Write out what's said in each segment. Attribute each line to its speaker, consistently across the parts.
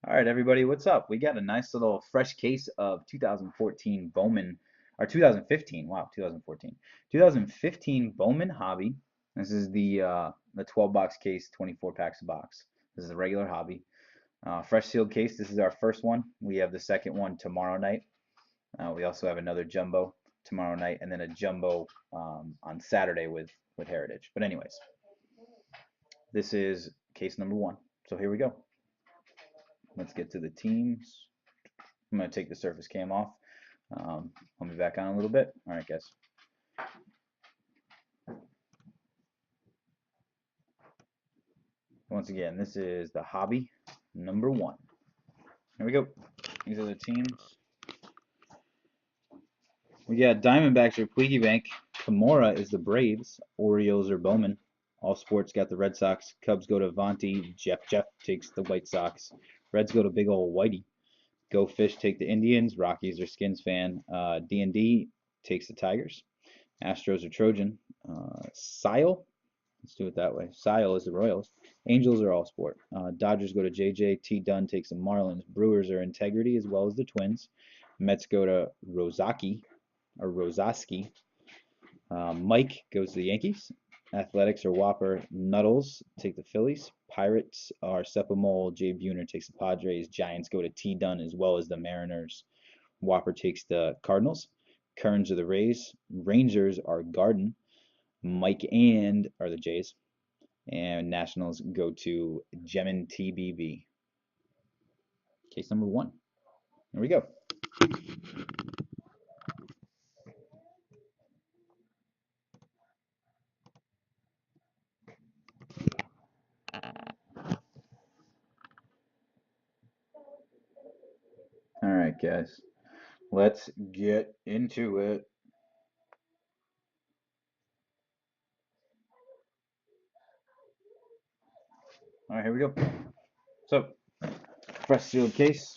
Speaker 1: All right, everybody, what's up? We got a nice little fresh case of 2014 Bowman, or 2015, wow, 2014. 2015 Bowman Hobby. This is the 12 box case, 24 packs a box. This is a regular hobby. Fresh sealed case. This is our first one. We have the second one tomorrow night. We also have another jumbo tomorrow night, and then a jumbo on Saturday with Heritage. But anyways, this is case number one. So here we go. Let's get to the teams. I'm going to take the surface cam off. I'll be back on a little bit. All right, guys. Once again, this is the hobby number one. Here we go. These are the teams. We got Diamondbacks or Piggy Bank. Kimura is the Braves. Orioles or Bowman. All Sports got the Red Sox. Cubs go to Vonti. Jeff takes the White Sox. Reds go to Big Ol' Whitey. Go Fish take the Indians. Rockies or Skins fan. D&D takes the Tigers. Astros or Trojan. Sile, let's do it that way. Sile is the Royals. Angels are All Sport. Dodgers go to JJ. T. Dunn takes the Marlins. Brewers are Integrity as well as the Twins. Mets go to Rosaki or Rosaski. Mike goes to the Yankees. Athletics are Whopper. Nuttles take the Phillies. Pirates are Sepamol. Jay Buhner takes the Padres. Giants go to T. Dunn as well as the Mariners. Whopper takes the Cardinals. Kearns are the Rays. Rangers are Garden. Mike and are the Jays. And Nationals go to Gemin TBB. Case number one. Here we go. All right, guys. Let's get into it. All right, here we go. So, fresh sealed case.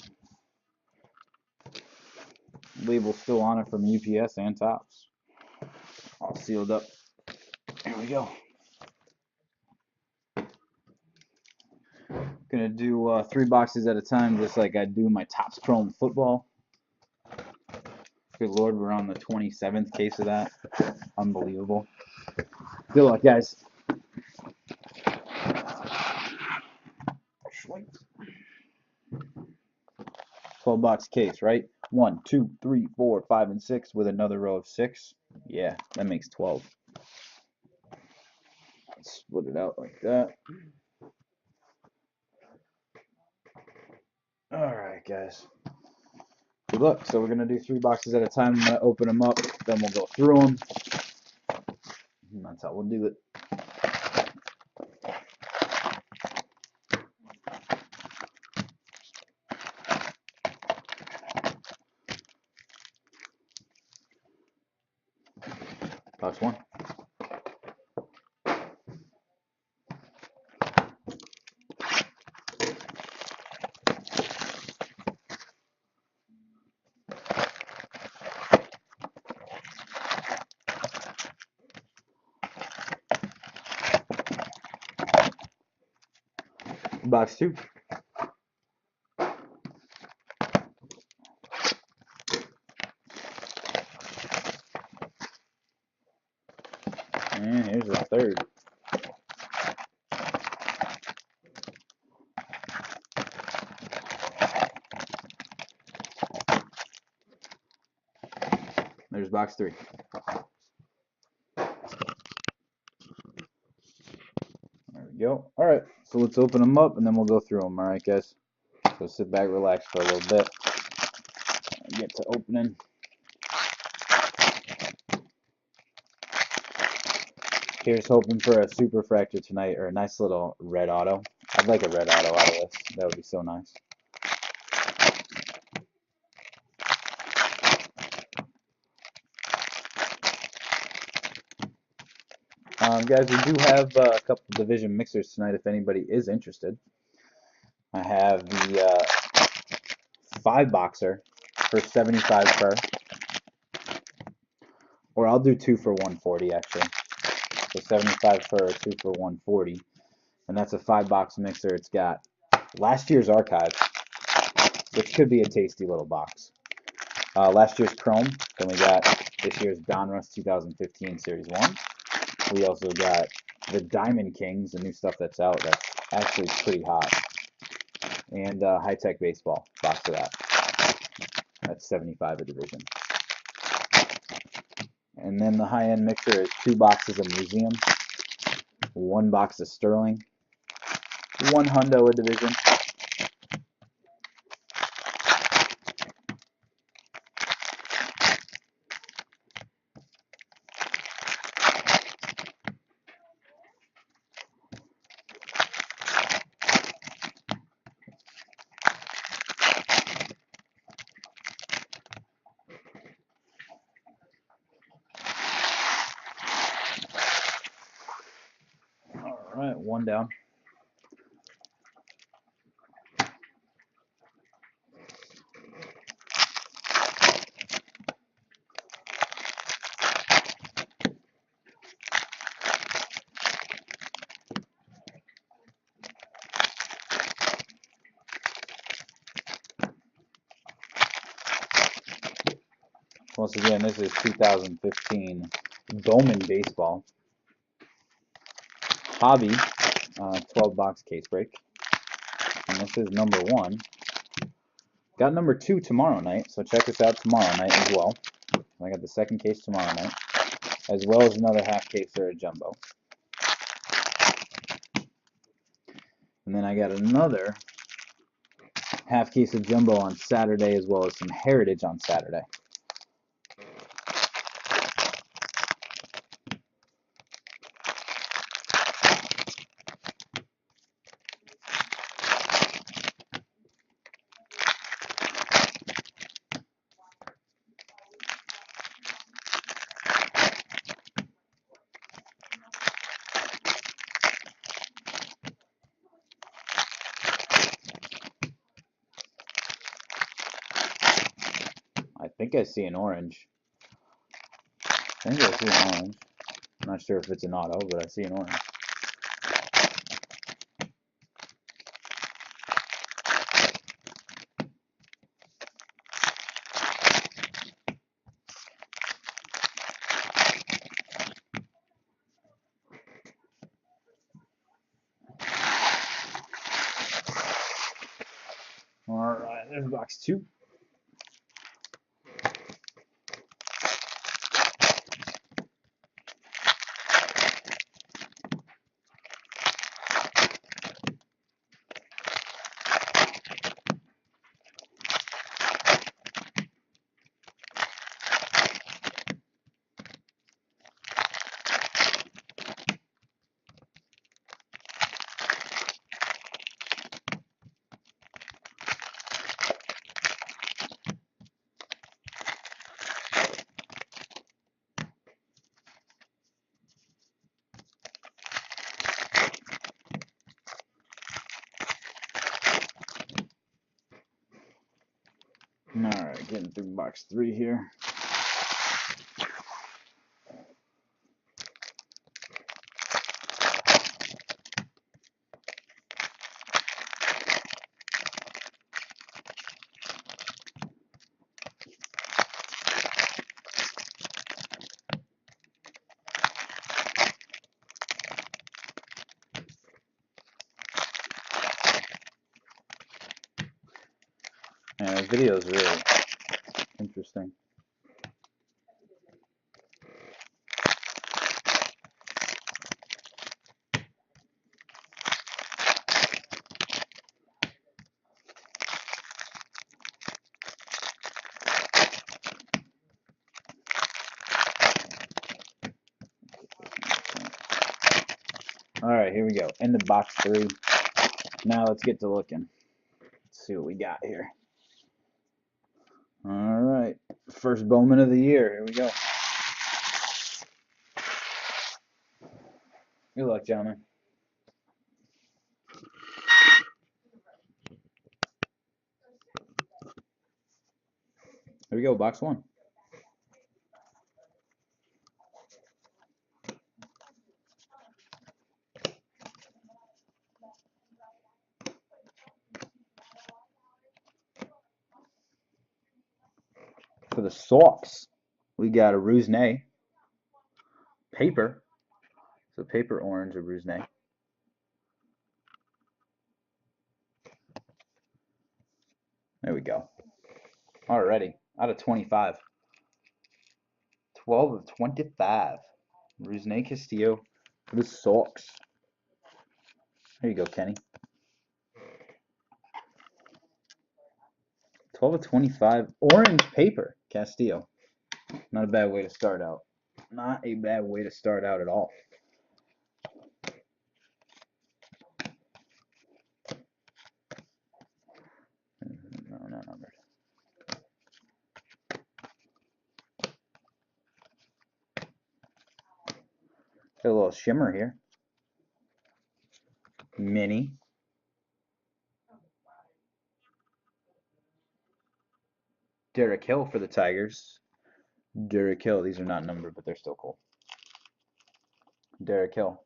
Speaker 1: Label still on it from UPS and Topps. All sealed up. Here we go. Gonna do 3 boxes at a time, just like I do my Topps Chrome football. Good Lord, we're on the 27th case of that. Unbelievable. Good luck, guys. 12-box case, right? 1, 2, 3, 4, 5, and 6 with another row of 6. Yeah, that makes 12. Let's split it out like that. All right, guys. Good luck. So we're going to do 3 boxes at a time. I'm going to open them up, then we'll go through them. And that's how we'll do it. Box 1. Box 2. And here's the third. There's box 3. There we go. All right, so let's open them up and then we'll go through them. All right, guys. So sit back, relax for a little bit. Get to opening. Here's hoping for a Superfractor tonight or a nice little red auto. I'd like a red auto out of this. That would be so nice. Guys, we do have a couple division mixers tonight if anybody is interested. I have the 5-boxer for 75 per. Or I'll do 2 for 140 actually. So 75 per, 2 for 140. And that's a 5-box mixer. It's got last year's archive. which could be a tasty little box. Last year's Chrome. Then we got this year's Donruss 2015 Series 1. We also got the Diamond Kings, the new stuff that's out. That's actually pretty hot. And High Tech Baseball, box of that. That's 75 a division. And then the high-end mixer is 2 boxes of Museum, 1 box of Sterling, 1 hundo a division. All right, 1 down. Once again, this is 2015 Bowman Baseball. Hobby, 12-box case break. And this is number 1. Got number 2 tomorrow night, so check us out tomorrow night as well. I got the 2nd case tomorrow night, as well as another half case or a jumbo. And then I got another half case of jumbo on Saturday, as well as some Heritage on Saturday. I think I see an orange. I think I see an orange. I'm not sure if it's an auto, but I see an orange. Alright, there's box 2. Alright, getting through box 3 here. Yeah, this video is really interesting. Alright, here we go. End of box 3. Now let's get to looking. Let's see what we got here. Alright, first Bowman of the year. Here we go. Good luck, gentlemen. Here we go, box 1. For the Sox, we got a Rusney. Paper. So paper orange of Rusney. There we go. Alrighty. Out of 25. 12 of 25. Rusney Castillo for the Sox. There you go, Kenny. 12 of 25. Orange paper. Castillo. Not a bad way to start out. Not a bad way to start out at all. No, not numbered. Got a little shimmer here. Mini. Derek Hill for the Tigers. Derek Hill. These are not numbered, but they're still cool. Derek Hill.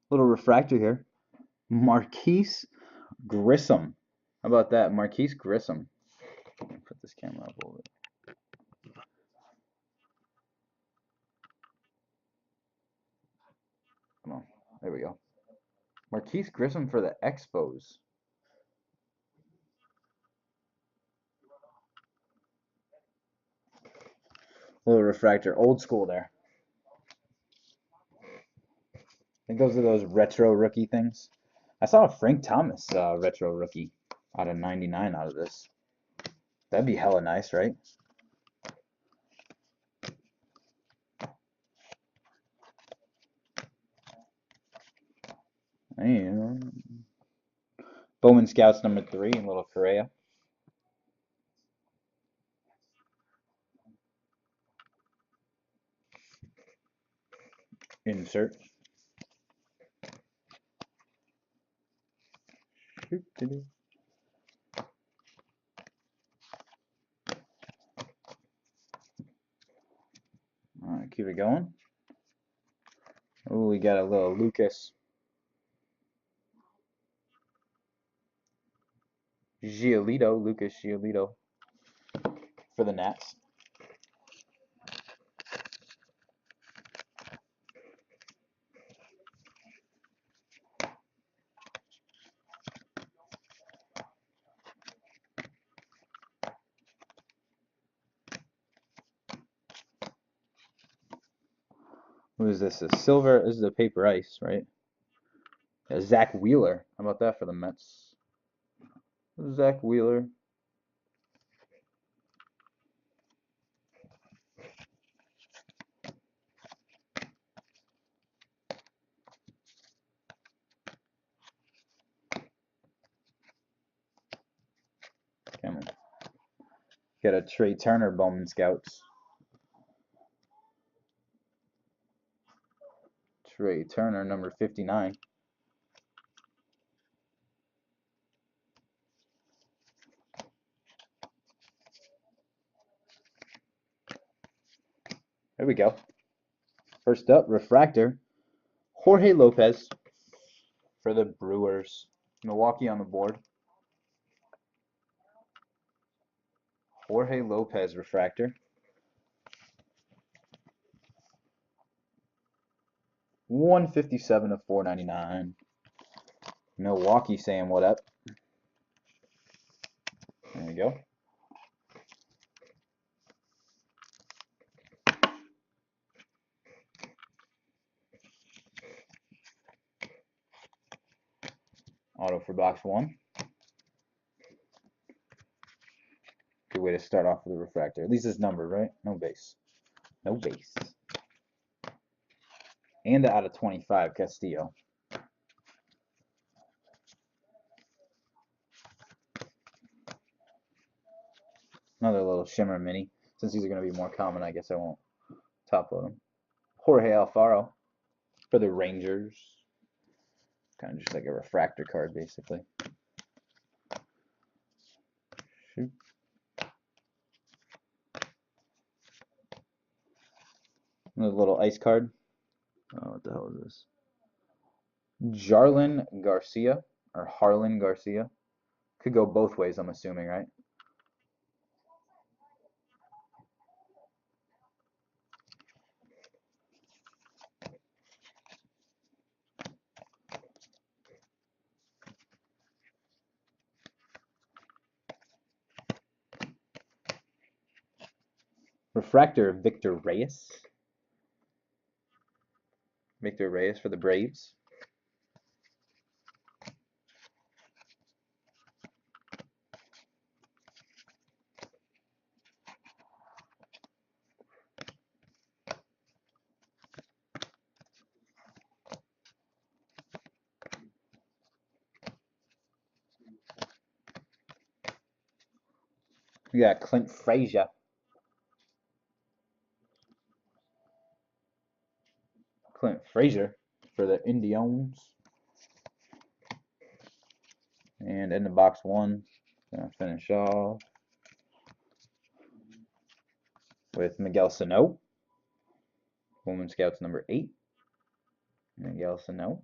Speaker 1: Little refractor here. Marquise Grissom. How about that? Marquise Grissom. Put this camera up a little bit. Come on. There we go. Marquise Grissom for the Expos. Little refractor. Old school there. I think those are those retro rookie things. I saw a Frank Thomas retro rookie out of 99 out of this. That'd be hella nice, right? And Bowman Scouts number 3 and little Correa. Insert. Alright, keep it going. Oh, we got a little Lucas Giolito for the Nats. What is this? A silver? This is a paper ice, right? Zach Wheeler. How about that for the Mets? Zach Wheeler. Come on. Got a Trey Turner Bowman Scouts. Trey Turner, number 59. There we go. First up, refractor. Jorge Lopez for the Brewers. Milwaukee on the board. Jorge Lopez refractor. 157 of 499. Milwaukee saying what up. There we go. Auto for box 1. Good way to start off with a refractor. At least it's numbered, right? No base. No base. And out of 25, Castillo. Another little shimmer mini. Since these are going to be more common, I guess I won't top load them. Jorge Alfaro for the Rangers. Kind of just like a refractor card, basically. Shoot. Another little ice card. Oh, what the hell is this? Jarlin Garcia, or Harlan Garcia. Could go both ways, I'm assuming, right? Refractor, Victor Reyes. Victor Reyes for the Braves. We got Clint Frazier. Clint Frazier for the Indians. And in the box one, gonna finish off with Miguel Sano. Bowman Scouts number 8. Miguel Sano.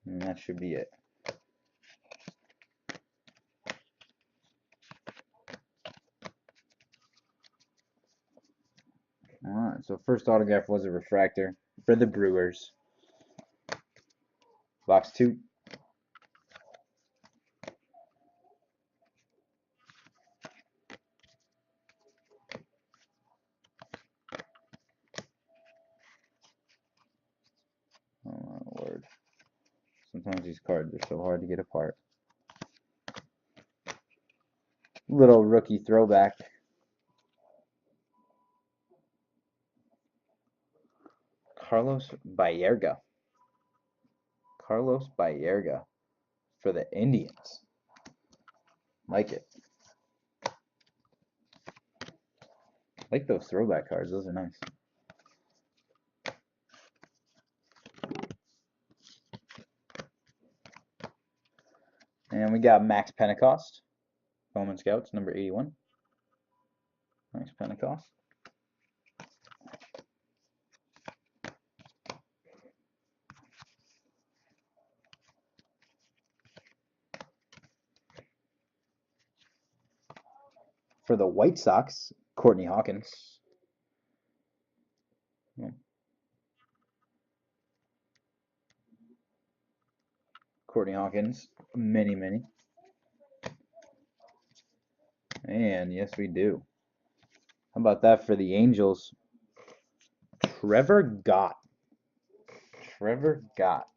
Speaker 1: And that should be it. Alright, so first autograph was a refractor for the Brewers. Box 2. Oh my word. Sometimes these cards are so hard to get apart. Little rookie throwback. Carlos Baerga. Carlos Baerga for the Indians. Like it. Like those throwback cards. Those are nice. And we got Max Pentecost. Bowman Scouts, number 81. Max Pentecost. For the White Sox, Courtney Hawkins. Courtney Hawkins, mini. And yes, we do. How about that for the Angels? Trevor Gott. Trevor Gott.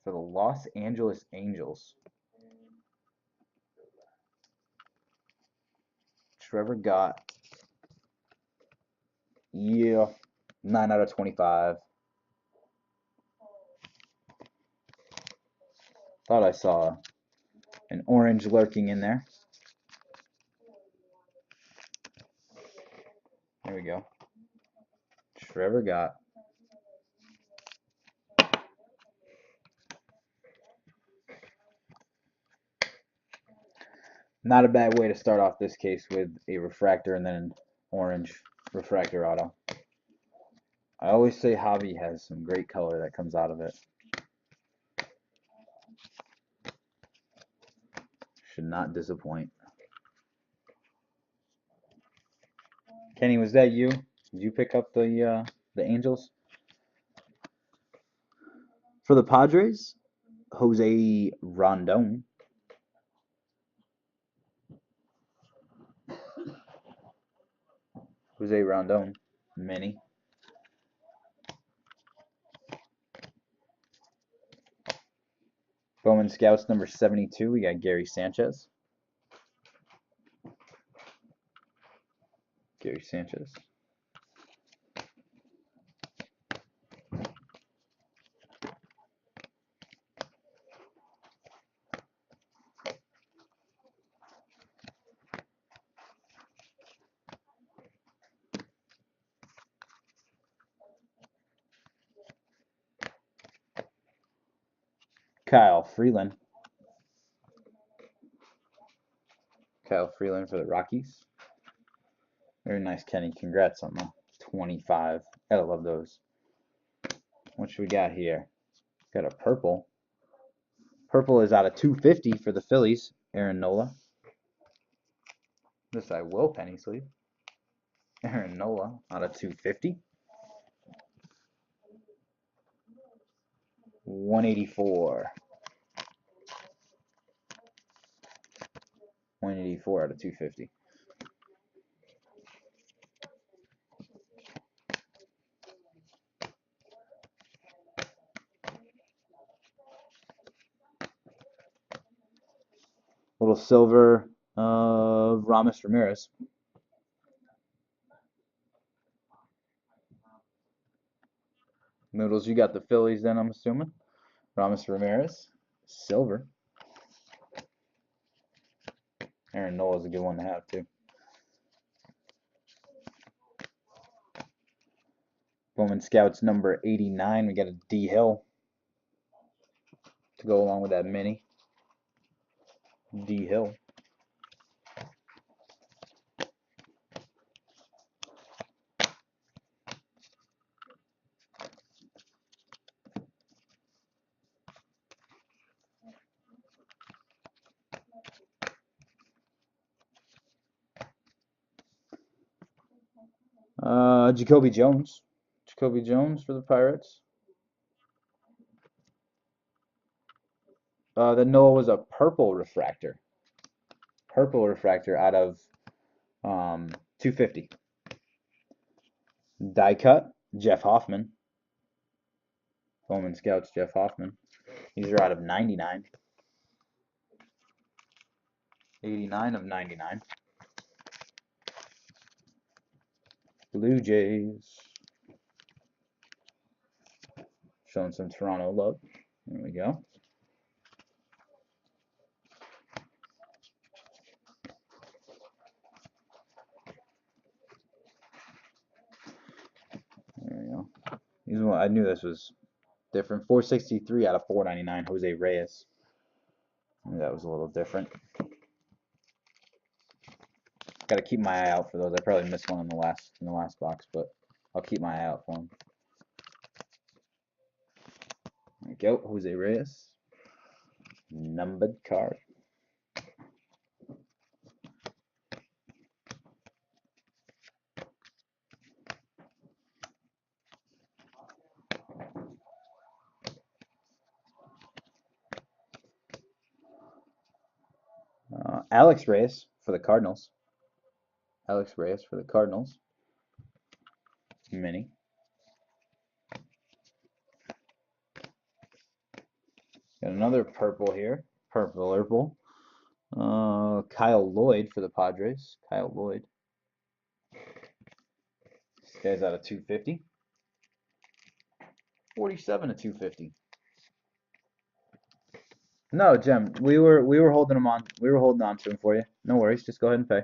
Speaker 1: For the Los Angeles Angels. Trevor Gott. Yeah. 9 out of 25. Thought I saw an orange lurking in there. There we go. Trevor Gott. Not a bad way to start off this case with a refractor and then an orange refractor auto. I always say Javi has some great color that comes out of it. Should not disappoint. Kenny, was that you? Did you pick up the Angels? For the Padres, Jose Rondon. Jose Rondon, mini. Bowman Scouts number 72, we got Gary Sanchez. Gary Sanchez. Kyle Freeland. Kyle Freeland for the Rockies. Very nice, Kenny. Congrats on the 25. Gotta love those. What should we got here? Got a purple. Purple is out of 250 for the Phillies. Aaron Nola. This I will penny sleeve. Aaron Nola out of 250. 184. 184 out of 250. Little silver Ramos Ramirez. Noodles, you got the Phillies then, I'm assuming. Ramos Ramirez. Silver. Aaron Nola's a good one to have, too. Bowman Scouts number 89. We got a D Hill to go along with that mini. D Hill. Jacoby Jones. Jacoby Jones for the Pirates. The Noah was a purple refractor. Purple refractor out of 250. Die cut, Jeff Hoffman. Bowman Scouts, Jeff Hoffman. These are out of 99. 89 of 99. Blue Jays. Showing some Toronto love. There we go. There we go. These one, I knew this was different. 463 out of 499. Jose Reyes. That was a little different. Got to keep my eye out for those. I probably missed one in the last box, but I'll keep my eye out for them. There we go. Jose Reyes. Numbered card. Alex Reyes for the Cardinals. Alex Reyes for the Cardinals. Mini. Got another purple here. Purple. Kyle Lloyd for the Padres. Kyle Lloyd. This guy's out of 250. 47 to 250. No, Jim, we were holding him on. We were holding on to him for you. No worries. Just go ahead and pay.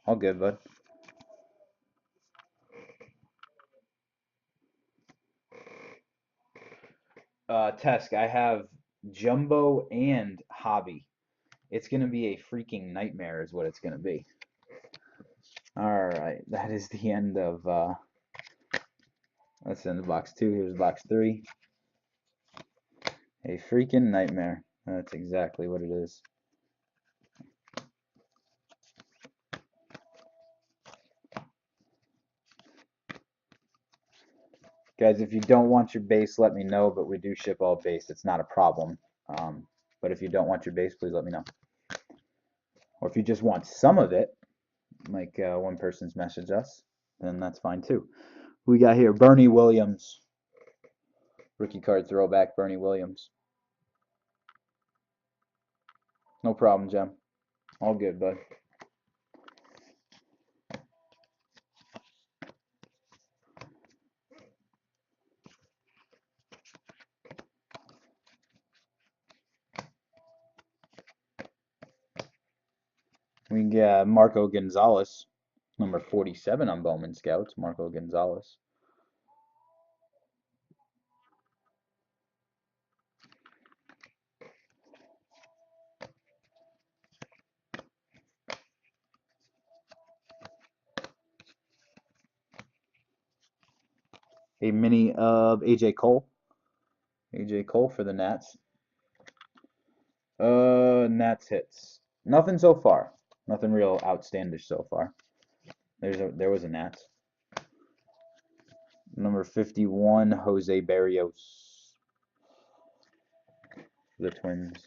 Speaker 1: All good, bud. Tesk, I have Jumbo and Hobby. It's going to be a freaking nightmare is what it's going to be. All right, that is the end of, that's the end of box 2. Here's box 3. A freaking nightmare. That's exactly what it is. Guys, if you don't want your base, let me know, but we do ship all base. It's not a problem. But if you don't want your base, please let me know. Or if you just want some of it, like one person's messaged us, then that's fine too. We got here Bernie Williams. Rookie card throwback, Bernie Williams. No problem, Jem. All good, bud. We got Marco Gonzalez, number 47 on Bowman Scouts, Marco Gonzalez. A mini of AJ Cole. AJ Cole for the Nats. Nats hits. Nothing so far. Nothing real outstandish so far. There was a Nats. Number 51, Jose Barrios. The Twins.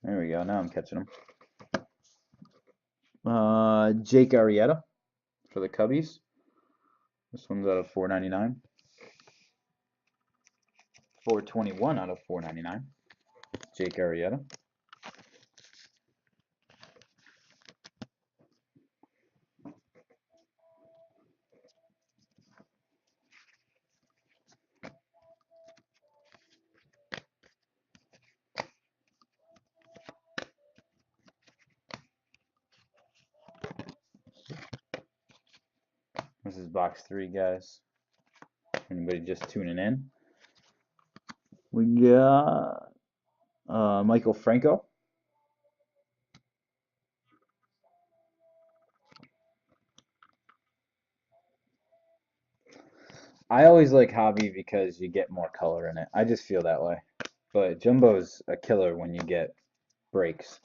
Speaker 1: There we go. Now I'm catching them. Jake Arrieta for the Cubbies. This one's out of 499. 421 out of 499. Jake Arrieta. This is box 3, guys. Anybody just tuning in? We got Michael Franco. I always like Hobby because you get more color in it. I just feel that way. But Jumbo's a killer when you get breaks.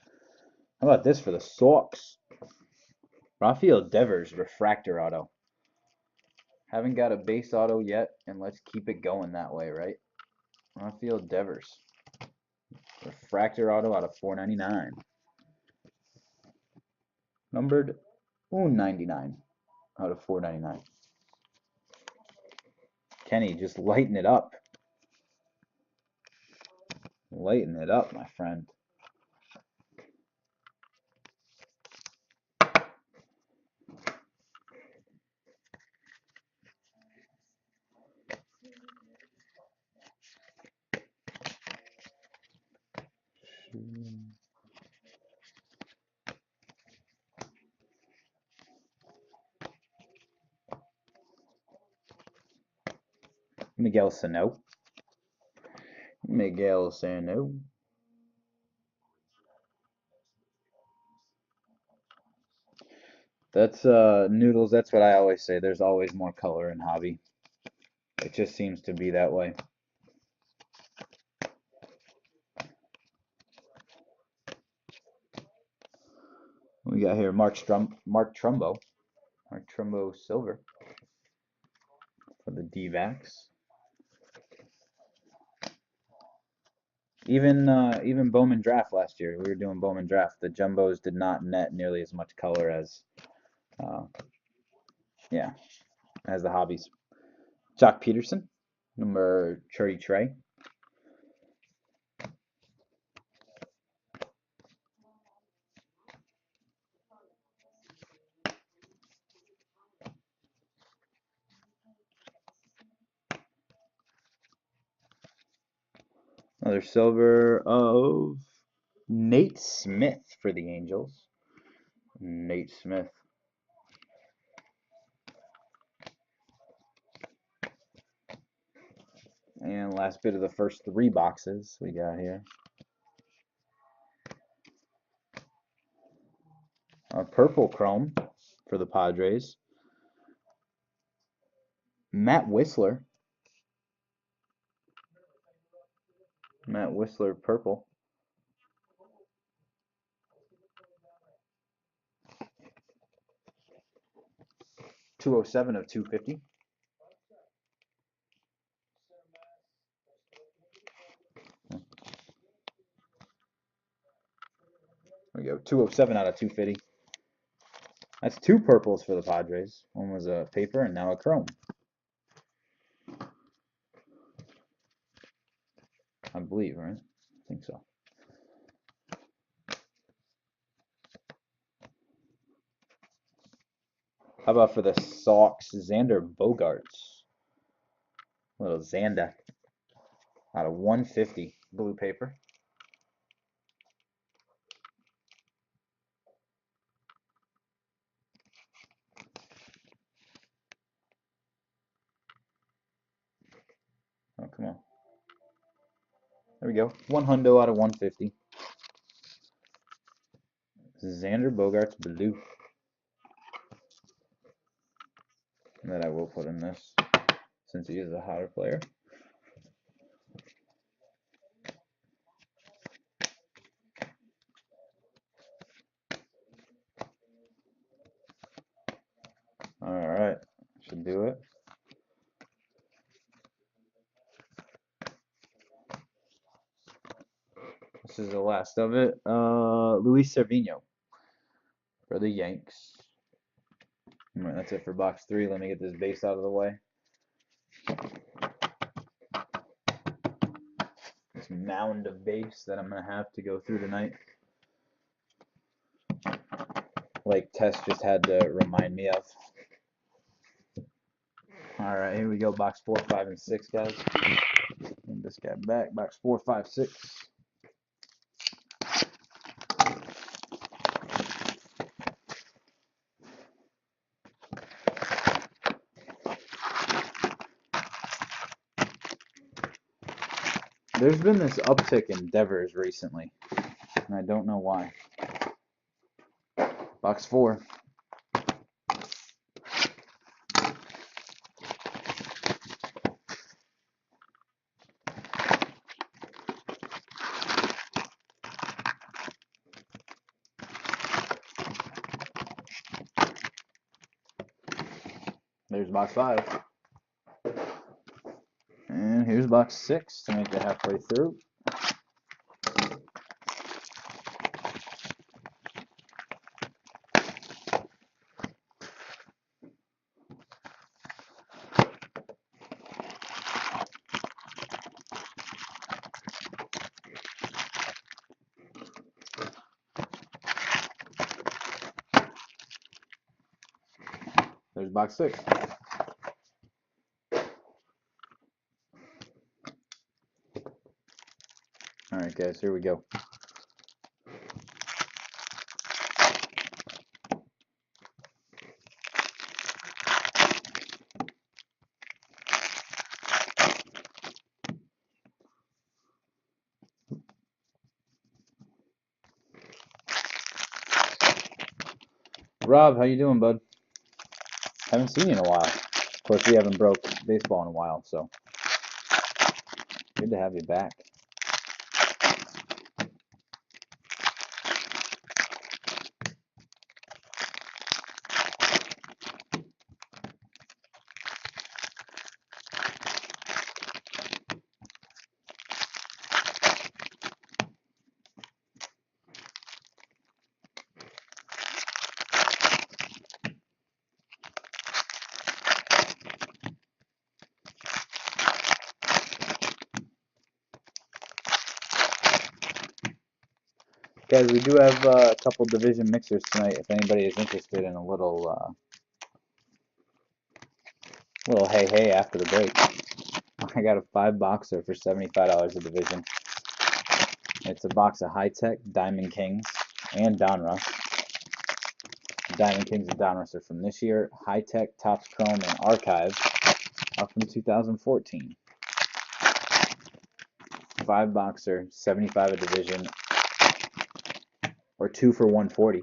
Speaker 1: How about this for the Sox? Rafael Devers, Refractor Auto. Haven't got a base auto yet, and let's keep it going that way, right? Rafael Devers. Refractor Auto out of 499. Numbered 199 out of 499. Kenny, just lighten it up. Lighten it up, my friend. Miguel Sano. Miguel Sano. That's Noodles, that's what I always say. There's always more color in Hobby. It just seems to be that way. We got here Mark Trumbo. Mark Trumbo Silver for the D-backs. Even Bowman draft last year. We were doing Bowman draft. The Jumbos did not net nearly as much color as as the Hobbies. Jock Peterson, number 33. Another silver of Nate Smith for the Angels. Nate Smith. And last bit of the first 3 boxes we got here. A purple chrome for the Padres. Matt Whistler. Matt Whistler purple. .207 of 250. There we go. 207 out of 250. That's 2 purples for the Padres. One was a paper and now a chrome. I believe, right? I think so. How about for the Sox, Xander Bogaerts? A little Xander out of 150 blue paper. Come on. There we go. 100 out of 150. Xander Bogaerts blue. That I will put in this since he is a hotter player. Alright, should do it. This is the last of it. Luis Cervinho for the Yanks. Alright, that's it for box 3. Let me get this base out of the way. This mound of base that I'm going to have to go through tonight. Like Tess just had to remind me of. Alright, here we go. Box 4, 5, and 6, guys. Move this guy back. Box 4, 5, 6. There's been this uptick in Devers recently, and I don't know why. Box 4. There's box 5. And here's box 6 to make it halfway through. There's box 6. Alright guys, here we go. Rob, how you doing, bud? Haven't seen you in a while. Of course, we haven't broke baseball in a while, so good to have you back. Guys, we do have a couple division mixers tonight. If anybody is interested in a little hey after the break, I got a 5-boxer for $75 a division. It's a box of high-tech Diamond Kings and Donruss. Diamond Kings and Donruss are from this year. High-tech Topps Chrome and Archive are from 2014. 5-boxer, 75 a division, or 2 for 140.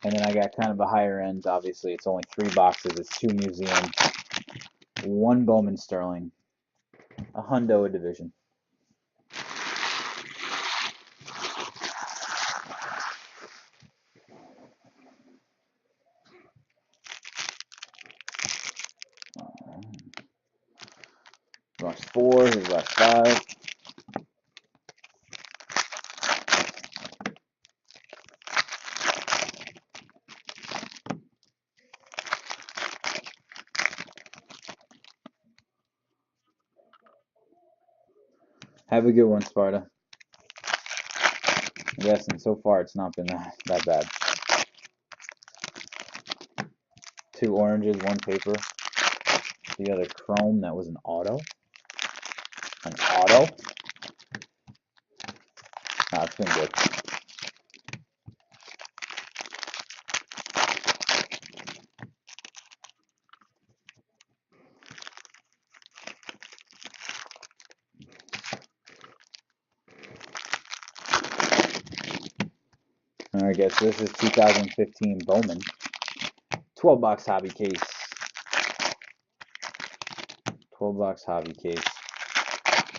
Speaker 1: And then I got kind of a higher end. Obviously, it's only 3 boxes. It's 2 museum, 1 Bowman Sterling, a hundo a division. Box 4, here's box 5. Have a good one, Sparta. Yes, and so far it's not been that bad. 2 oranges, 1 paper. The other chrome, that was an auto. An auto? Nah, it's been good. winner gets this is 2015 Bowman 12-box hobby case. 12-box hobby case.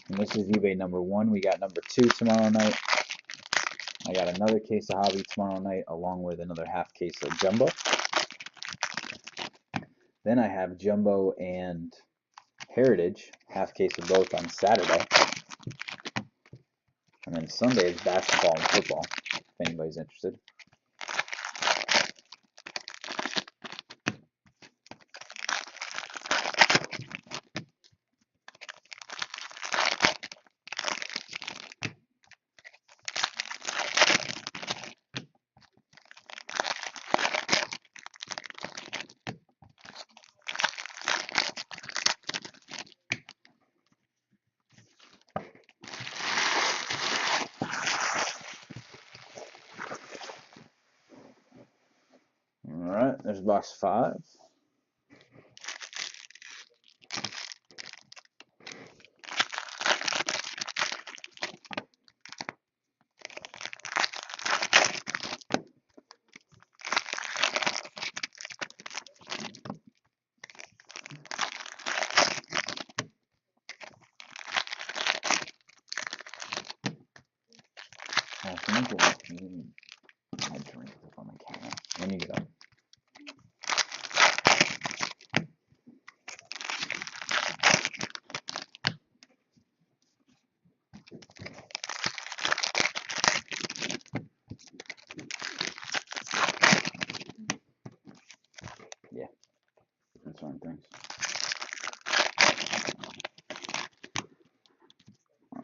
Speaker 1: And this is eBay number 1. We got number 2 tomorrow night. I got another case of hobby tomorrow night, along with another half case of jumbo. Then I have jumbo and heritage, half case of both on Saturday. And then Sunday is basketball and football, if anybody's interested. Alright, there's box 5. Oh, can you get my drink on the camera? When you get up. Yeah, that's one thing.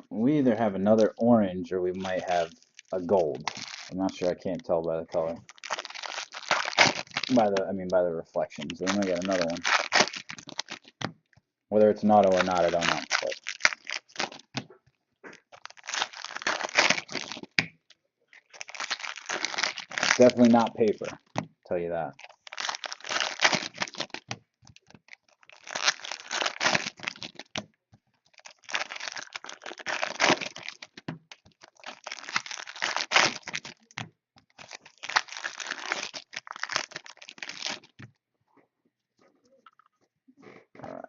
Speaker 1: We either have another orange or we might have a gold. I'm not sure. I can't tell by the color. By the reflections. So we might get another one. Whether it's an auto or not, I don't know. But it's definitely not paper. I'll tell you that. Alright.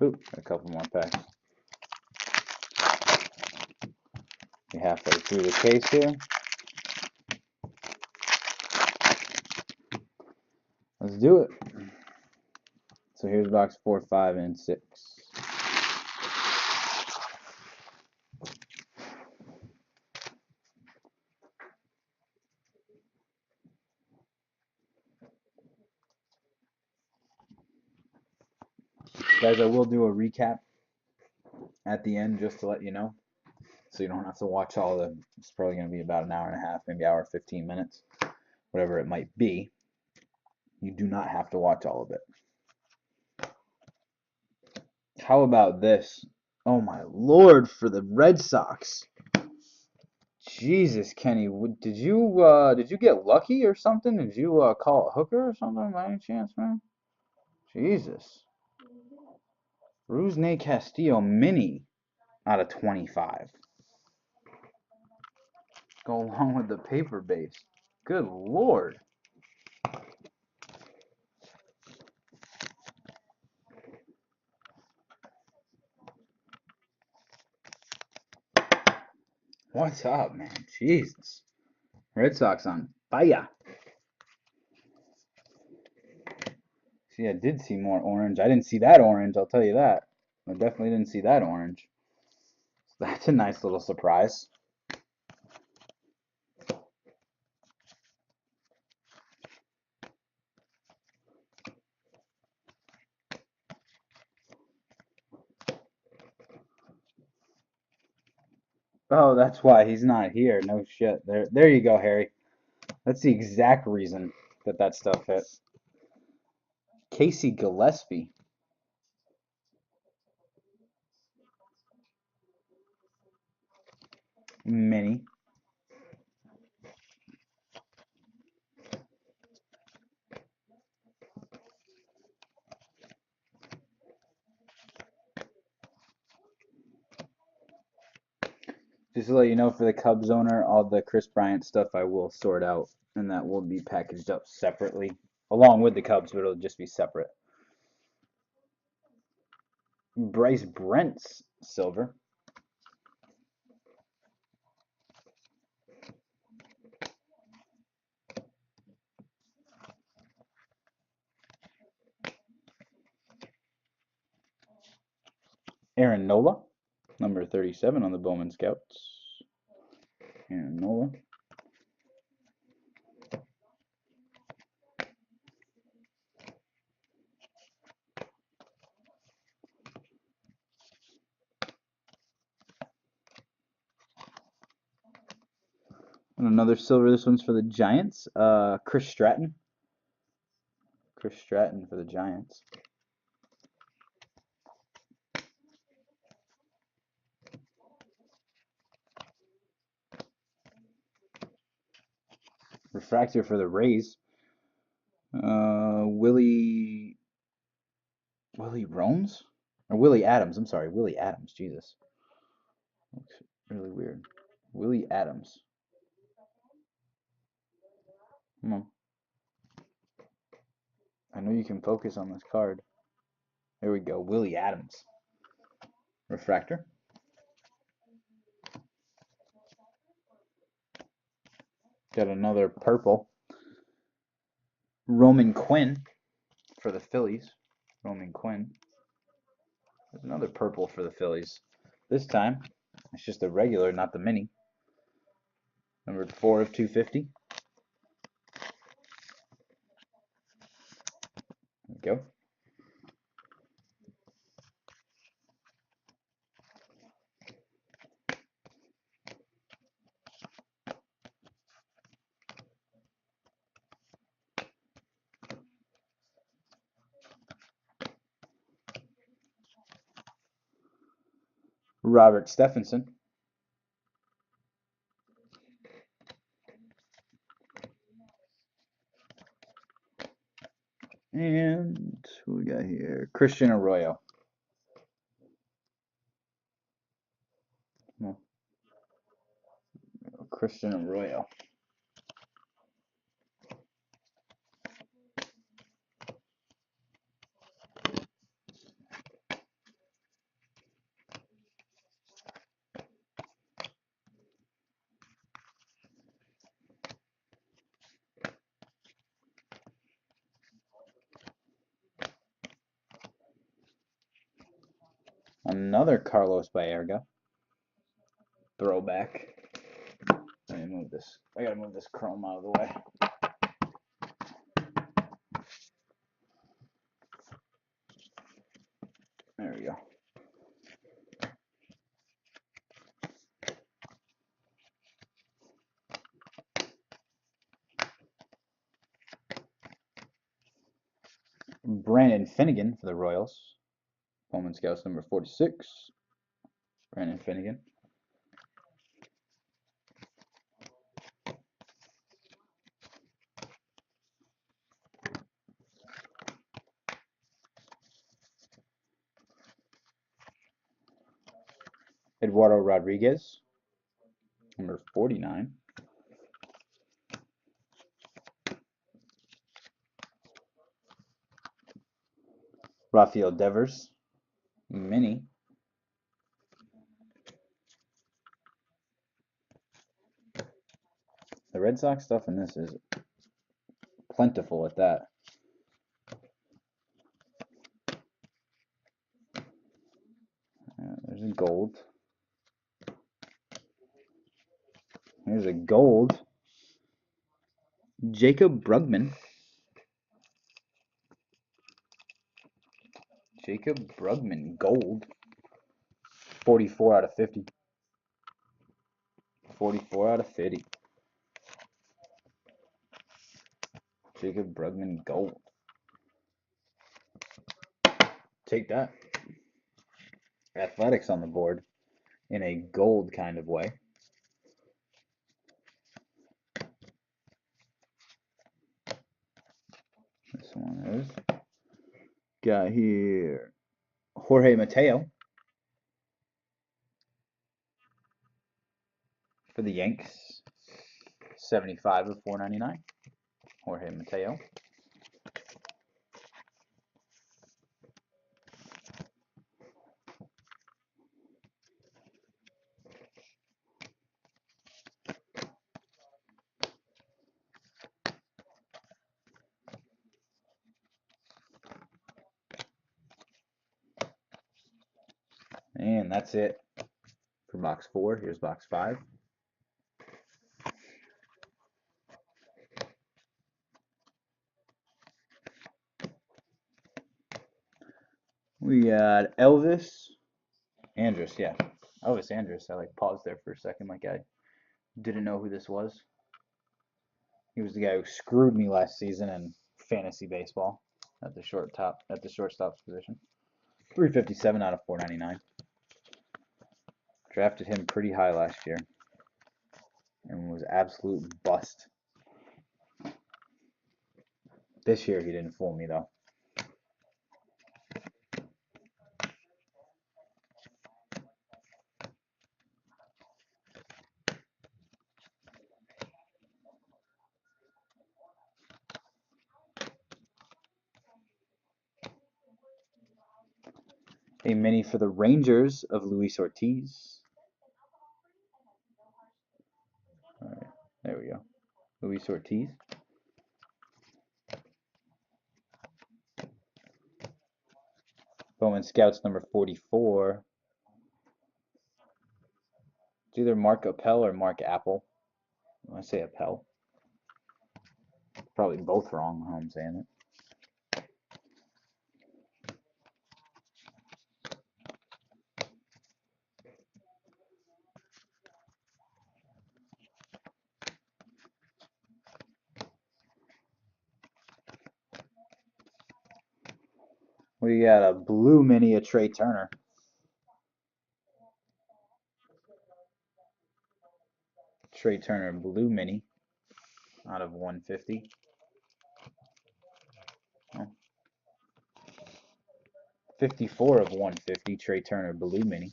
Speaker 1: Oop, a couple more packs. We're halfway through the case here. Let's do it. So here's box 4, 5, and 6. Guys, I will do a recap at the end just to let you know. So you don't have to watch all the, it's probably going to be about an hour and a half, maybe hour 15 minutes, whatever it might be. You do not have to watch all of it. How about this? Oh my Lord, for the Red Sox. Jesus, Kenny, did you get lucky or something? Did you call a hooker or something by any chance, man? Jesus. Rusney Castillo mini out of 25. Go along with the paper base. Good Lord. What's up, man? Jesus. Red Sox on fire. See, I did see more orange. I didn't see that orange, I'll tell you that. I definitely didn't see that orange. So that's a nice little surprise. Oh, that's why he's not here. No shit. There you go, Harry. That's the exact reason that stuff hit. Casey Gillespie. Mini. Just to let you know, for the Cubs owner, all the Chris Bryant stuff I will sort out, and that will be packaged up separately, along with the Cubs, but it'll just be separate. Bryce Brent's silver. Aaron Nola, number 37 on the Bowman Scouts. Aaron Nola. And another silver. This one's for the Giants. Chris Stratton. Chris Stratton for the Giants. Refractor for the Rays. Willie Romes? Or Willie Adams. I'm sorry, Willie Adams. Jesus. Looks really weird. Willie Adams. Come on. I know you can focus on this card. There we go. Willie Adams. Refractor. Got another purple. Roman Quinn for the Phillies. Roman Quinn. There's another purple for the Phillies. This time, it's just a regular, not the mini. Number 4 of 250. There we go. Robert Stephenson. And who we got here? Christian Arroyo. Oh. Christian Arroyo. Another Carlos Baerga. Throwback. Let me move this. I gotta move this chrome out of the way. There we go. Brandon Finnegan for the Royals. Bowman Scouts number 46. Brandon Finnegan. Eduardo Rodriguez, number 49. Rafael Devers, mini. The Red Sox stuff in this is plentiful at that. There's a gold. There's a gold. Jacob Brugman. Jacob Brugman, gold. 44 out of 50. 44 out of 50. Jacob Brugman, gold. Take that. Athletics on the board in a gold kind of way. This one is. Got here Jorge Mateo. For the Yanks, 75 of 499. Jorge Mateo. And that's it for box 4. Here's box 5. We got Elvis Andrus, yeah. Elvis Andrus. I like paused there for a second, like I didn't know who this was. He was the guy who screwed me last season in fantasy baseball at the shortstop position. 357 out of 499. Drafted him pretty high last year and was absolute bust. This year he didn't fool me though. A mini for the Rangers of Luis Ortiz. All right, there we go. Luis Ortiz. Bowman Scouts number 44. It's either Mark Appel or Mark Apple. I say Appel. Probably both wrong how I'm saying it. We got a blue mini of Trey Turner. Trey Turner blue mini out of 150. Oh. 54 of 150, Trey Turner blue mini.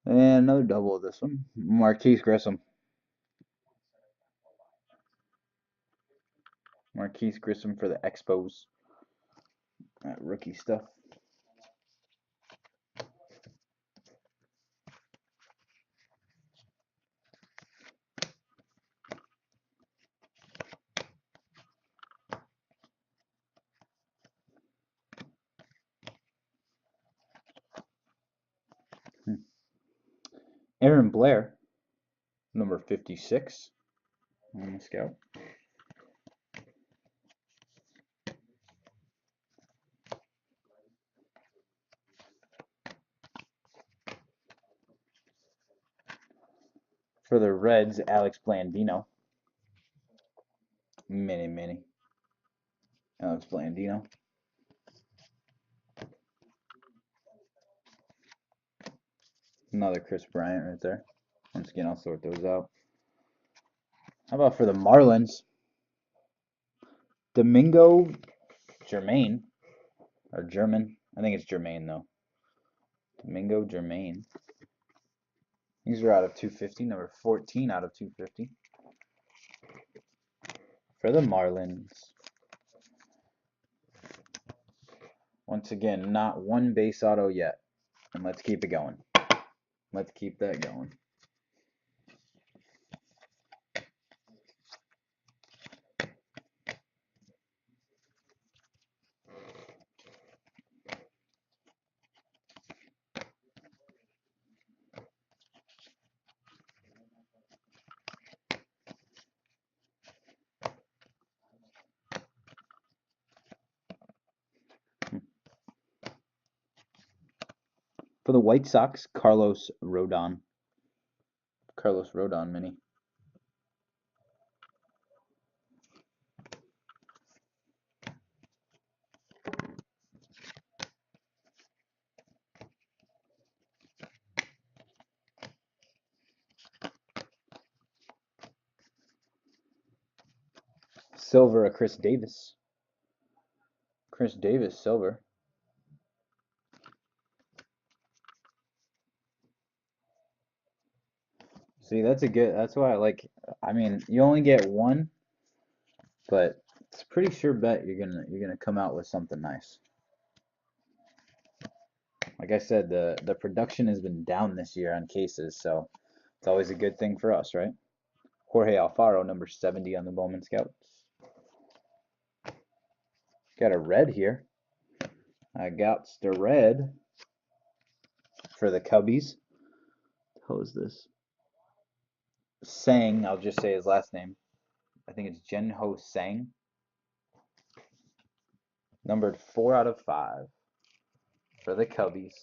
Speaker 1: And another double of this one. Marquise Grissom. Marquise Grissom for the Expos. Rookie stuff. Aaron Blair, number 56 on the scout. For the Reds, Alex Blandino. Mini. Alex Blandino. Another Chris Bryant right there. Once again, I'll sort those out. How about for the Marlins? Domingo Germain. Or German. I think it's Germain, though. Domingo Germain. These are out of 250. Number 14 out of 250. For the Marlins. Once again, not one base auto yet. And let's keep it going. Let's keep that going. For the White Sox, Carlos Rodon. Carlos Rodon mini. Silver, a Chris Davis. Chris Davis, silver. See, that's why I like, I mean, you only get one, but it's a pretty sure bet you're gonna come out with something nice. Like I said, the production has been down this year on cases, so it's always a good thing for us, right? Jorge Alfaro, number 70 on the Bowman Scouts. Got a red here. I got the red for the Cubbies. Who's this? Sang, I'll just say his last name. I think it's Jenho Sang. Numbered 4 out of 5 for the Cubbies.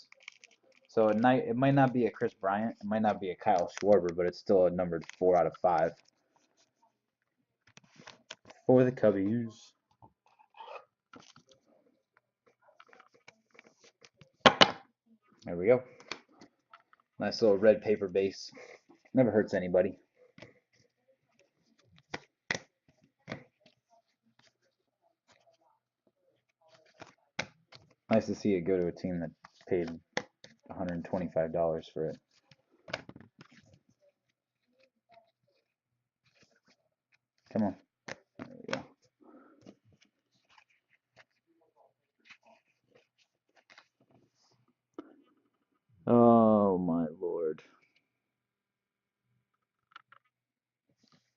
Speaker 1: So it might not be a Chris Bryant, it might not be a Kyle Schwarber, but it's still a numbered 4 out of 5 for the Cubbies. There we go. Nice little red paper base. Never hurts anybody. Nice to see it go to a team that paid $125 for it. Come on. There we go. Oh my lord.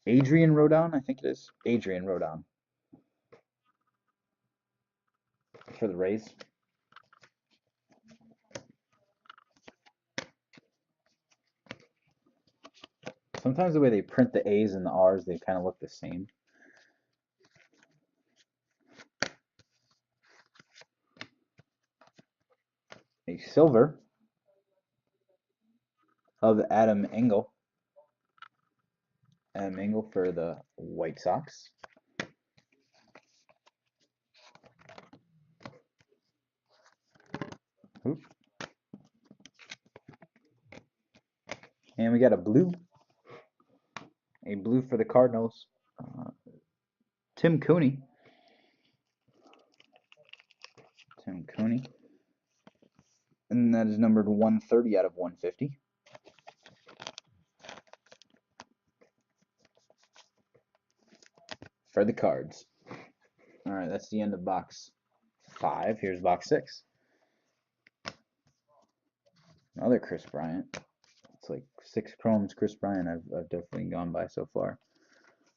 Speaker 1: Adrian Rodon, I think it is. Adrian Rodon. For the Rays. Sometimes the way they print the A's and the R's, they kind of look the same. A silver of Adam Engel. Adam Engel for the White Sox. Oop. And we got a blue. A blue for the Cardinals. Tim Cooney. Tim Cooney. And that is numbered 130 out of 150. For the Cards. All right, that's the end of box 5. Here's box 6. Another Chris Bryant. It's like 6 chromes Chris Bryant I've definitely gone by so far.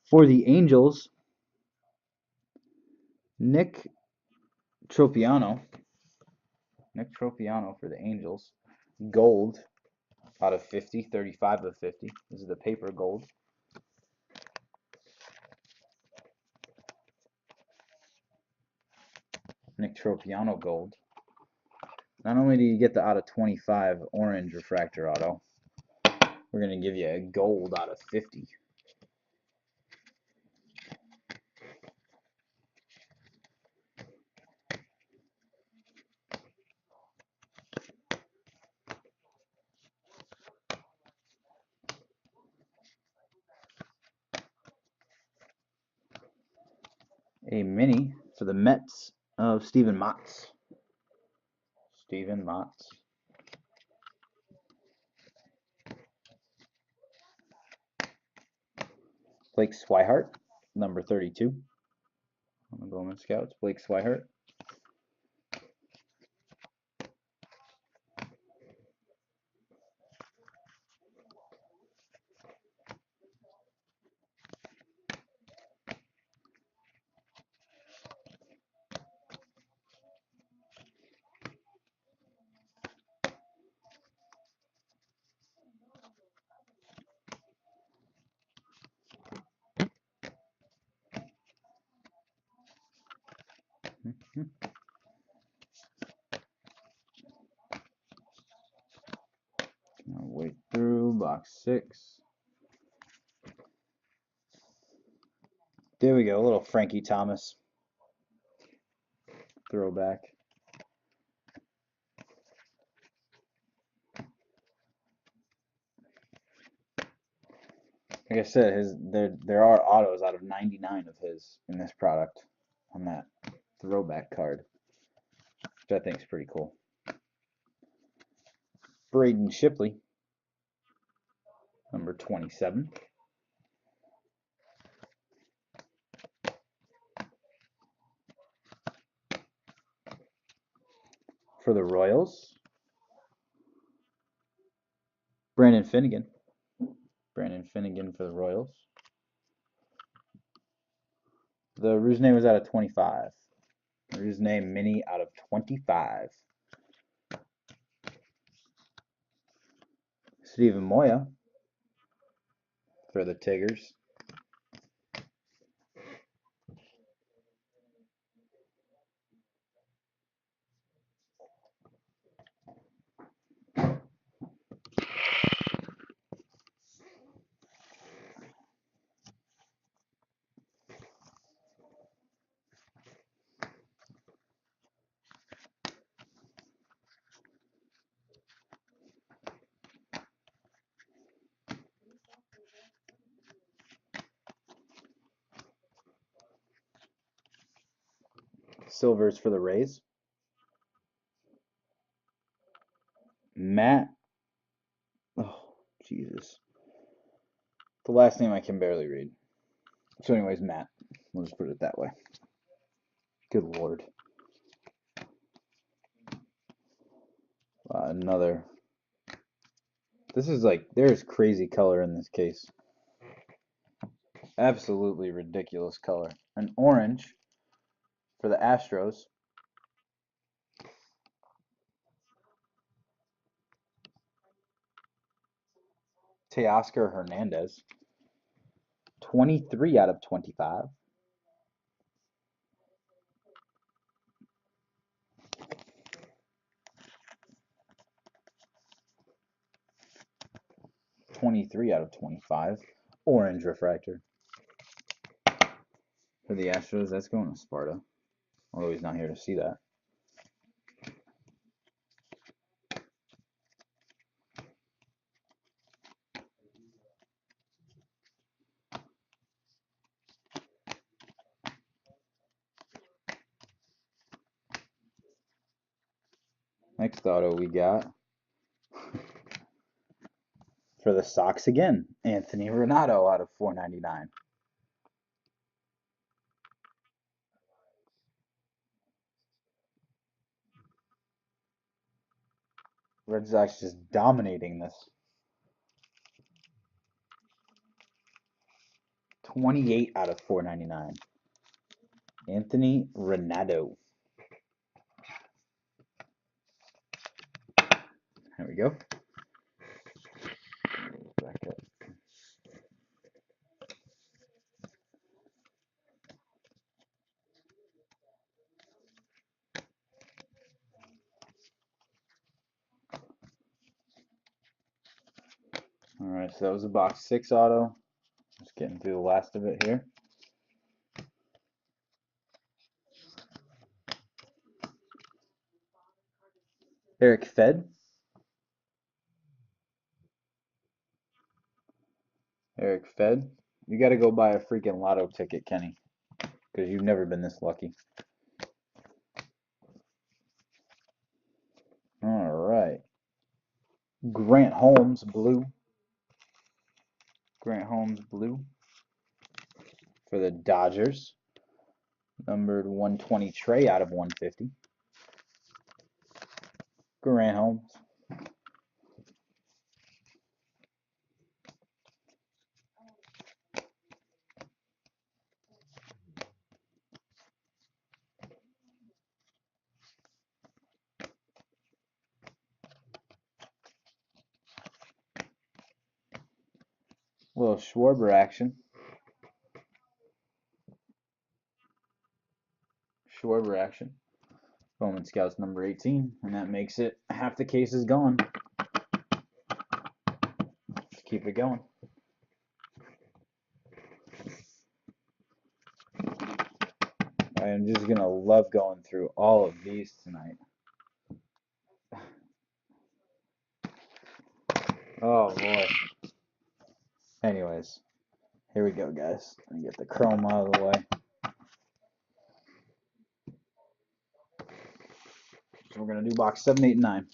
Speaker 1: For the Angels, Nick Tropiano. Nick Tropiano for the Angels. Gold out of 50, 35 of 50. This is the paper gold. Nick Tropiano gold. Not only do you get the out of 25 orange refractor auto, we're going to give you a gold out of 50. A mini for the Mets of Steven Matz. Steven Matz. Blake Swihart, number 32 on the Bowman Scouts. Blake Swihart. I'll wait through box 6. There we go, a little Frankie Thomas throwback. Like I said, there are autos out of 99 of his in this product on that throwback card, which I think is pretty cool. Braden Shipley, number 27. For the Royals, Brandon Finnegan. Brandon Finnegan for the Royals. The Ruse name was out of 25. Ruse name mini out of 25. Steven Moya for the Tigers. Silvers for the Rays. Matt. Oh, Jesus. The last name I can barely read. So anyways, Matt. We'll just put it that way. Good Lord. Another. This is like, there's crazy color in this case. Absolutely ridiculous color. An orange for the Astros. Teoscar Hernandez. 23 out of 25. Out of 25. Orange refractor. For the Astros, that's going to Sparta. Although he's not here to see that. Next auto we got for the Sox again, Anthony Renato out of 499. Red Sox just dominating this. 28 out of 499. Anthony Renato. There we go. Back up. Alright, so that was a box 6 auto. Just getting through the last of it here. Eric Fed. Eric Fed. You got to go buy a freaking lotto ticket, Kenny, because you've never been this lucky. Alright. Grant Holmes, blue. Grant Holmes, blue. For the Dodgers. Numbered 120 Trey out of 150. Grant Holmes. A little Schwarber action. Schwarber action. Bowman Scouts number 18, and that makes it half the case is gone. Let's keep it going. I am just going to love going through all of these tonight. Oh boy. Anyways, Here we go, guys. Let me get the chrome out of the way. So we're going to do box 7, 8, and 9.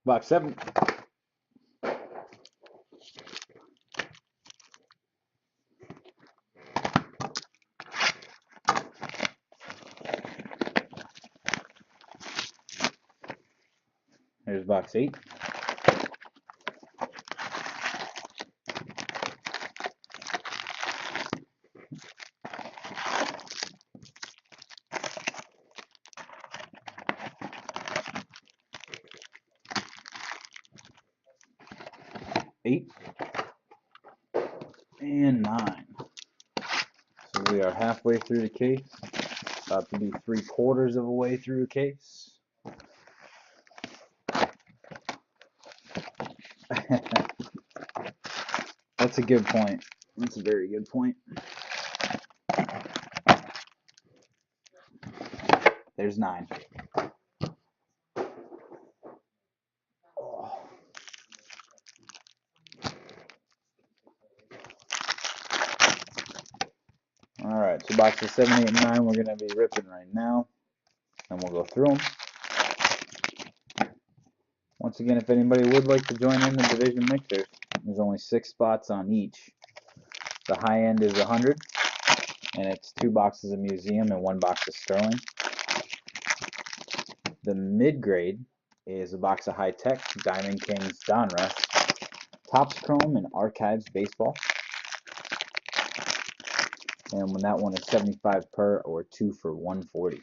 Speaker 1: Box 7. Here's box 8. Eight and 9. So we are halfway through the case. About to be 3/4 of a way through the case. That's a good point. That's a very good point. There's 9. Oh. Alright, so boxes 7, 8, and 9 we're going to be ripping right now. And we'll go through them. Once again, if anybody would like to join in the division mixers, there's only 6 spots on each. The high end is 100, and it's 2 boxes of museum and 1 box of sterling. The mid grade is a box of high tech, Diamond Kings Donruss, Topps Chrome, and Archives Baseball. And when that one is 75 per or 2 for 140.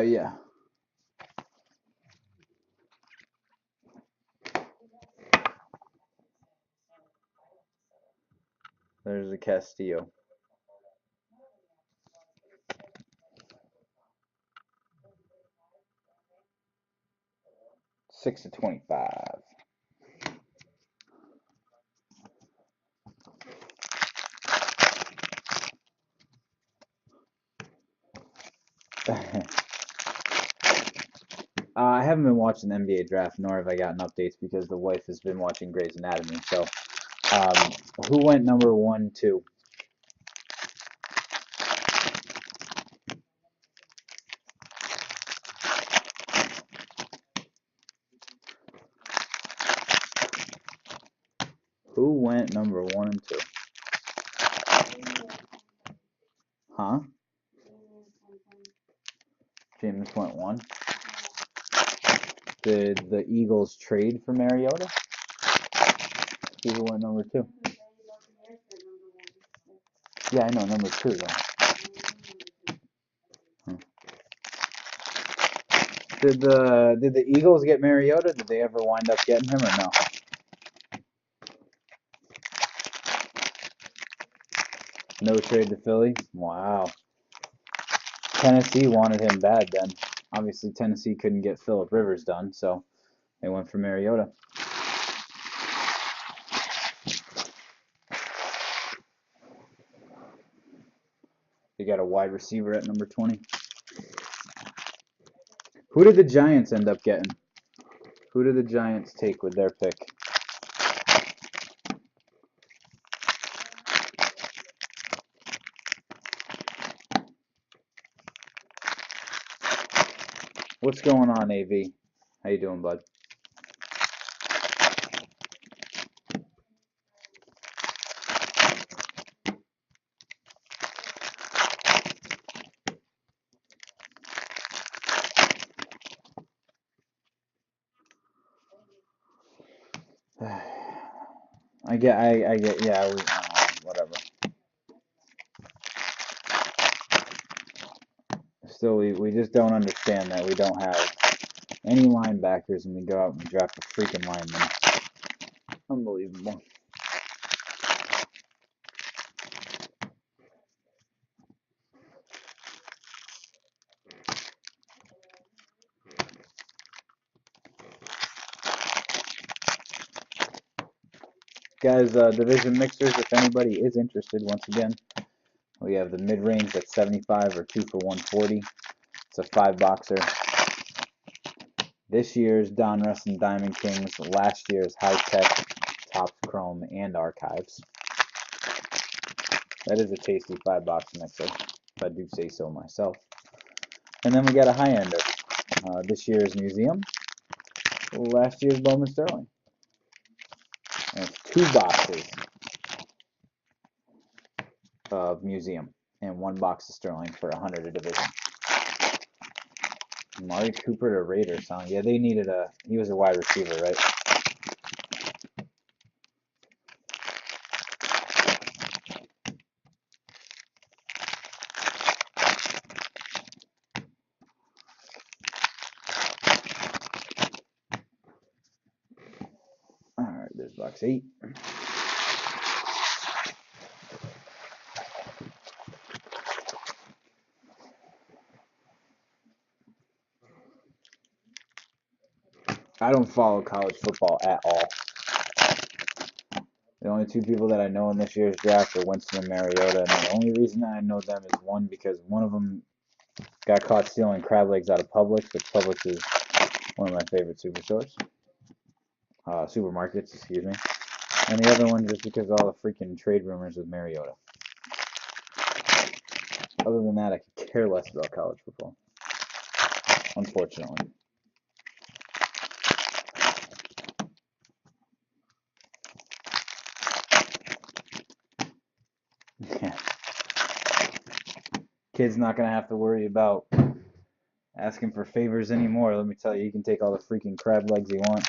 Speaker 1: Yeah. There's a Castillo. 6 to 25. I haven't been watching the NBA draft, nor have I gotten updates because the wife has been watching Grey's Anatomy. So, who went number 1, 2? Who went number 1 and 2? Huh? James went 1. Did the Eagles trade for Mariota? Who went number 2? Yeah, I know, number 2 though. Did the Eagles get Mariota? Did they ever wind up getting him or no? No trade to Philly? Wow. Tennessee wanted him bad then. Obviously, Tennessee couldn't get Phillip Rivers done, so they went for Mariota. They got a wide receiver at number 20. Who did the Giants end up getting? Who did the Giants take with their pick? What's going on, AV? How you doing, bud? I get, yeah, whatever. Still, we just don't understand that we don't have any linebackers and we go out and draft a freaking lineman. Unbelievable. Guys, division mixers, if anybody is interested, once again, we have the mid-range at 75 or 2 for 140. It's a 5-boxer. This year's Donruss and Diamond Kings, last year's High Tech, Topps Chrome, and Archives. That is a tasty 5-box mixer, if I do say so myself. And then we got a high-ender. This year's Museum, last year's Bowman Sterling. And it's 2 boxes of Museum and 1 box of Sterling for 100 a division. Mari Cooper to Raiders, huh? Yeah, they needed he was a wide receiver, right? Alright, there's box 8. I don't follow college football at all. The only 2 people that I know in this year's draft are Winston and Mariota, and the only reason I know them is one, because one of them got caught stealing crab legs out of Publix, which Publix is one of my favorite superstores. Supermarkets, excuse me. And the other one just because of all the freaking trade rumors with Mariota. Other than that, I could care less about college football, unfortunately. Yeah. Kid's not going to have to worry about asking for favors anymore. Let me tell you, he can take all the freaking crab legs he wants.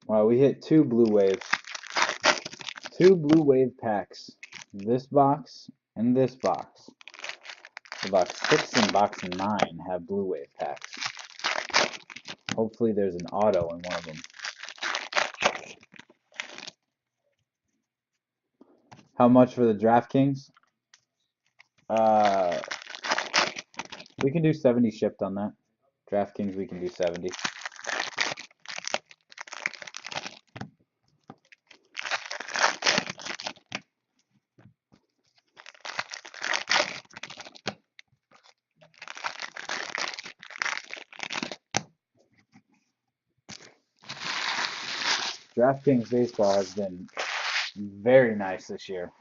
Speaker 1: Wow, we hit 2 blue waves. 2 blue wave packs. This box and this box. So box 6 and box 9 have blue wave packs. Hopefully there's an auto in one of them. How much for the DraftKings? We can do 70 shipped on that. DraftKings, we can do 70. DraftKings baseball has been very nice this year.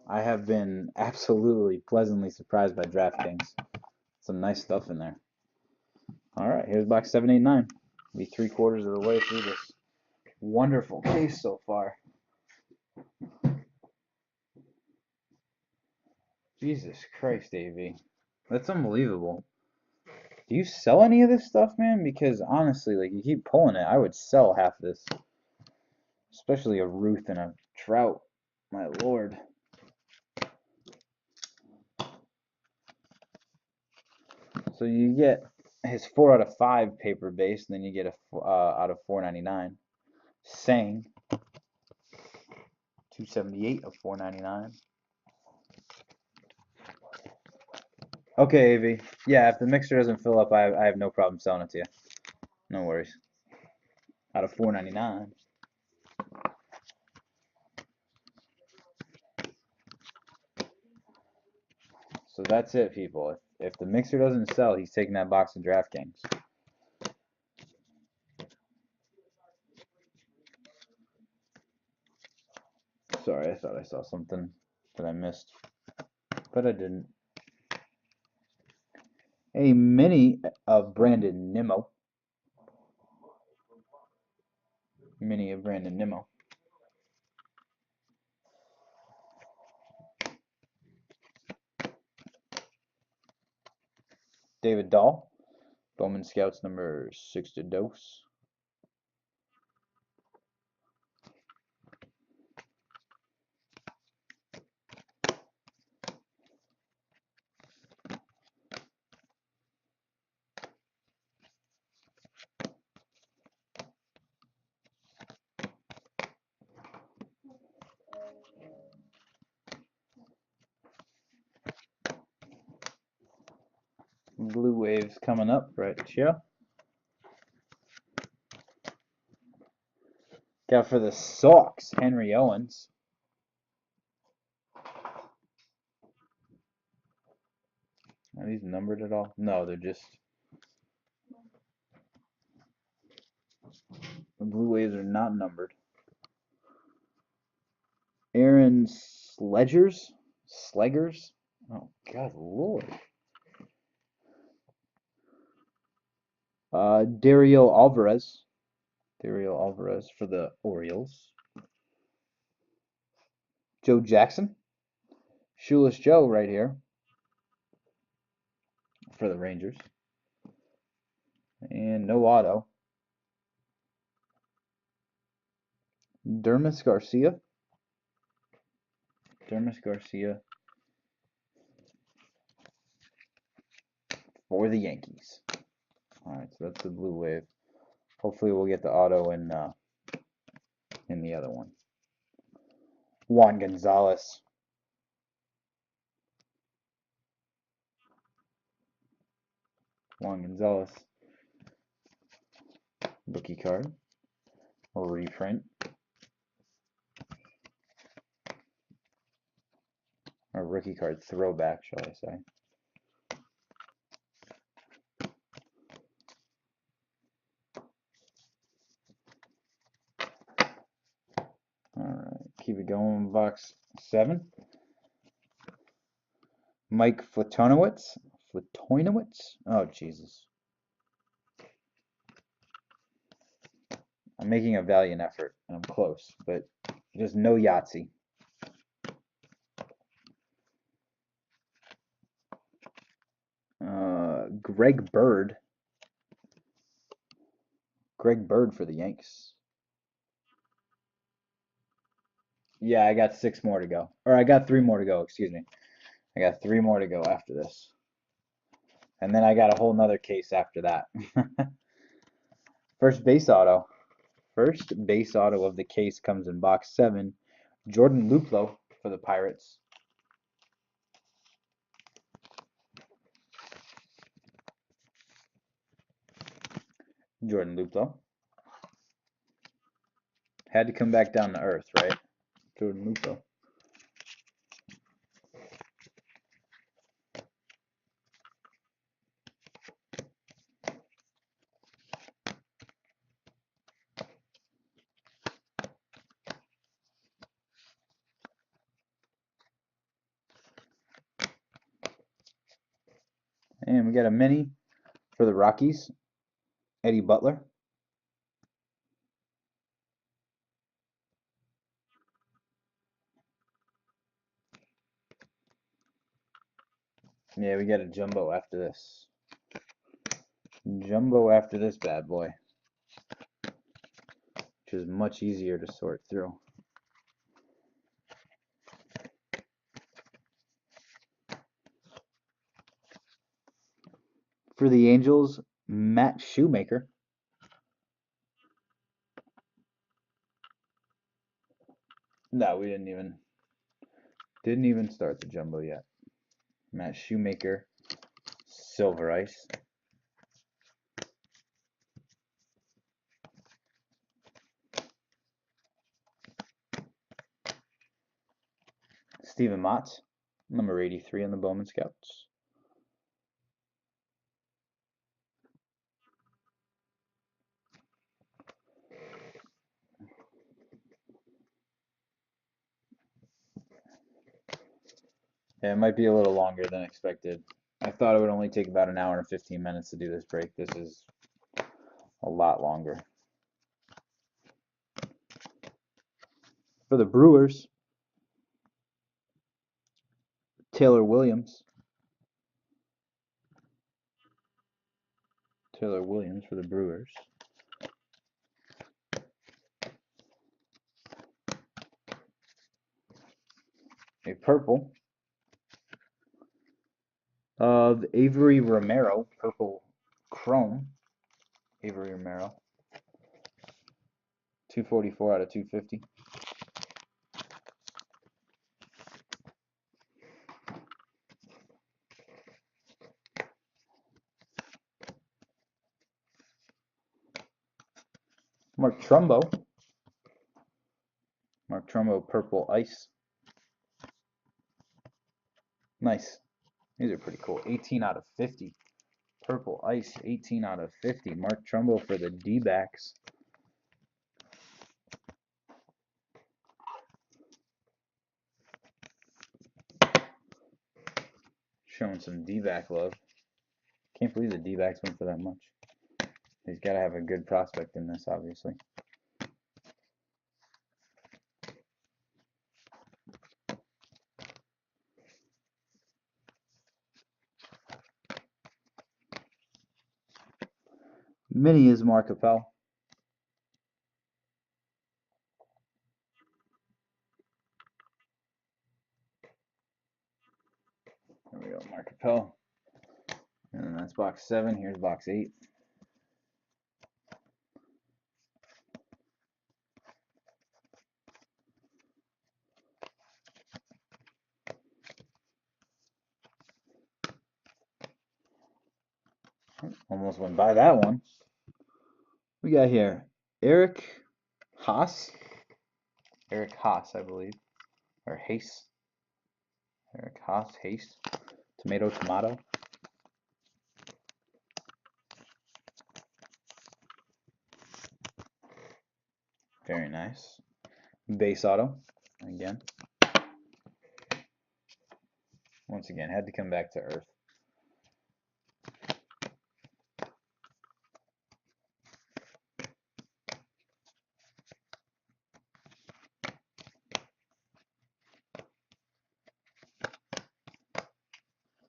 Speaker 1: I have been absolutely pleasantly surprised by DraftKings. Some nice stuff in there. Alright, here's box 789. Be 3/4 of the way through this wonderful case so far. Jesus Christ, AV. That's unbelievable. Do you sell any of this stuff, man? Because honestly, like, you keep pulling it, I would sell half of this. Especially a Ruth and a Trout. My lord. So you get his 4 out of 5 paper base, and then you get a out of 499. Sang. 278 of 499. Okay, AV. Yeah, if the mixer doesn't fill up, I have no problem selling it to you. No worries. Out of 499. So that's it, people. If the mixer doesn't sell, he's taking that box of DraftKings. Sorry, I thought I saw something that I missed, but I didn't. A mini of Brandon Nimmo. Mini of Brandon Nimmo. David Dahl. Bowman Scouts number 6 to dose. Blue Waves coming up right here. Got for the Sox, Henry Owens. Are these numbered at all? No, they're just... The Blue Waves are not numbered. Aaron Slegers? Oh, God, Lord. Dario Alvarez for the Orioles. Joe Jackson. Shoeless Joe right here for the Rangers. And no auto. Dermis Garcia for the Yankees. Alright, so that's the Blue Wave. Hopefully we'll get the auto in the other one. Juan Gonzalez. Rookie card. Or reprint. Or rookie card throwback, shall I say. Alright, keep it going. Box 7. Mike Foltynewicz. Oh, Jesus. I'm making a valiant effort, and I'm close, but just no Yahtzee. Greg Bird. For the Yanks. Yeah, I got 6 more to go. Or I got 3 more to go, excuse me. I got 3 more to go after this. And then I got a whole nother case after that. First base auto of the case comes in box 7. Jordan Luplow for the Pirates. Jordan Luplow. Had to come back down to earth, right? Jordan Luplow. And we got a mini for the Rockies. Eddie Butler. Yeah, we got a jumbo after this. Jumbo after this bad boy. Which is much easier to sort through. For the Angels, Matt Shoemaker. No, we didn't even start the jumbo yet. Matt Shoemaker, Silver Ice. Steven Matz, number 83 on the Bowman Scouts. Yeah, it might be a little longer than expected. I thought it would only take about an hour and 15 minutes to do this break. This is a lot longer. For the Brewers, Taylor Williams. For the Brewers. A purple of Avery Romero, purple chrome. Avery Romero. 244 out of 250. Mark Trumbo. Mark Trumbo, Purple Ice. Nice. These are pretty cool. 18 out of 50. Purple Ice, 18 out of 50. Mark Trumbo for the D-backs. Showing some D-back love. Can't believe the D-backs went for that much. He's got to have a good prospect in this, obviously. Mini is Mark Appel. There we go, Mark Appel. And then that's box 7. Here's box 8. Almost went by that one. We got here Eric Haas. Eric Haas, I believe. Or Haas. Eric Haas, Haas. Tomato, tomato. Very nice. Base auto. Again. Once again, had to come back to earth.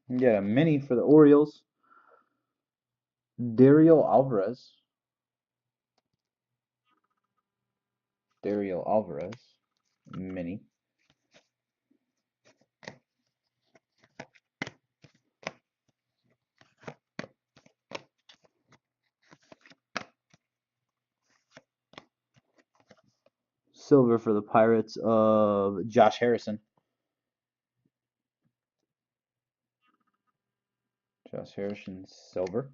Speaker 1: You get a mini for the Orioles. Dario Alvarez. Dario Alvarez. Mini. Silver for the Pirates of Josh Harrison. Josh Harrison, silver.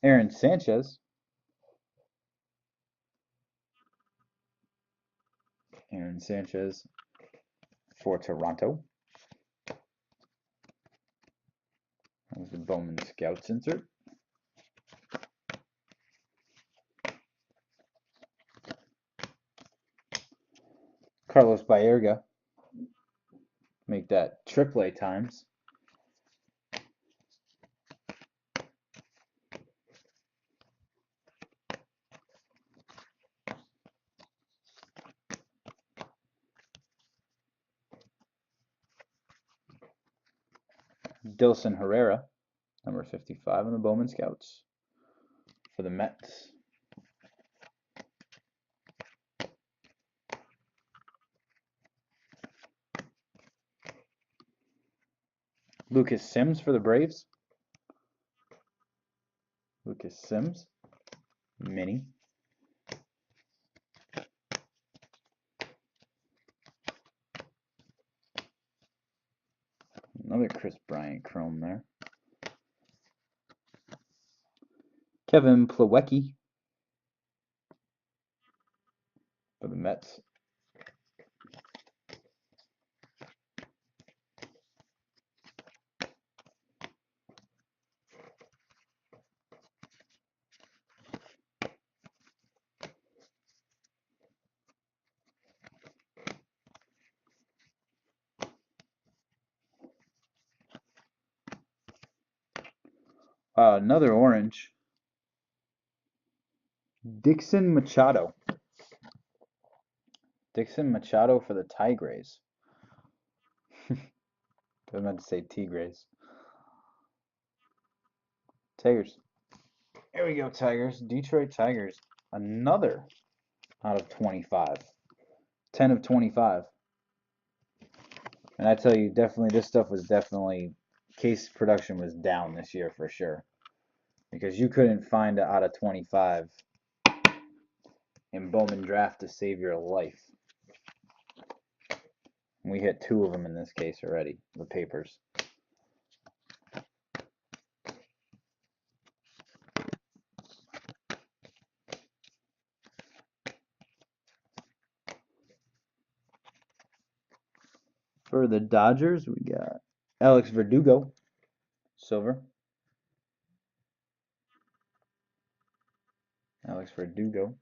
Speaker 1: Aaron Sanchez. Aaron Sanchez for Toronto. That was the Bowman Scouts insert. Carlos Baerga. Make that AAA times. Dilson Herrera, number 55 on the Bowman Scouts for the Mets. Lucas Sims for the Braves. Lucas Sims, mini. Another Chris Bryant chrome there. Kevin Plawecki for the Mets. Another orange. Dixon Machado. Dixon Machado for the Tigers. I meant to say Tigres. Tigers. Here we go, Tigers. Detroit Tigers. Another out of 25. 10 of 25. And I tell you, definitely, this stuff was definitely, case production was down this year for sure. Because you couldn't find an out of 25 in Bowman Draft to save your life. We hit 2 of them in this case already, the papers. For the Dodgers, we got Alex Verdugo, silver. Alex Verdugo.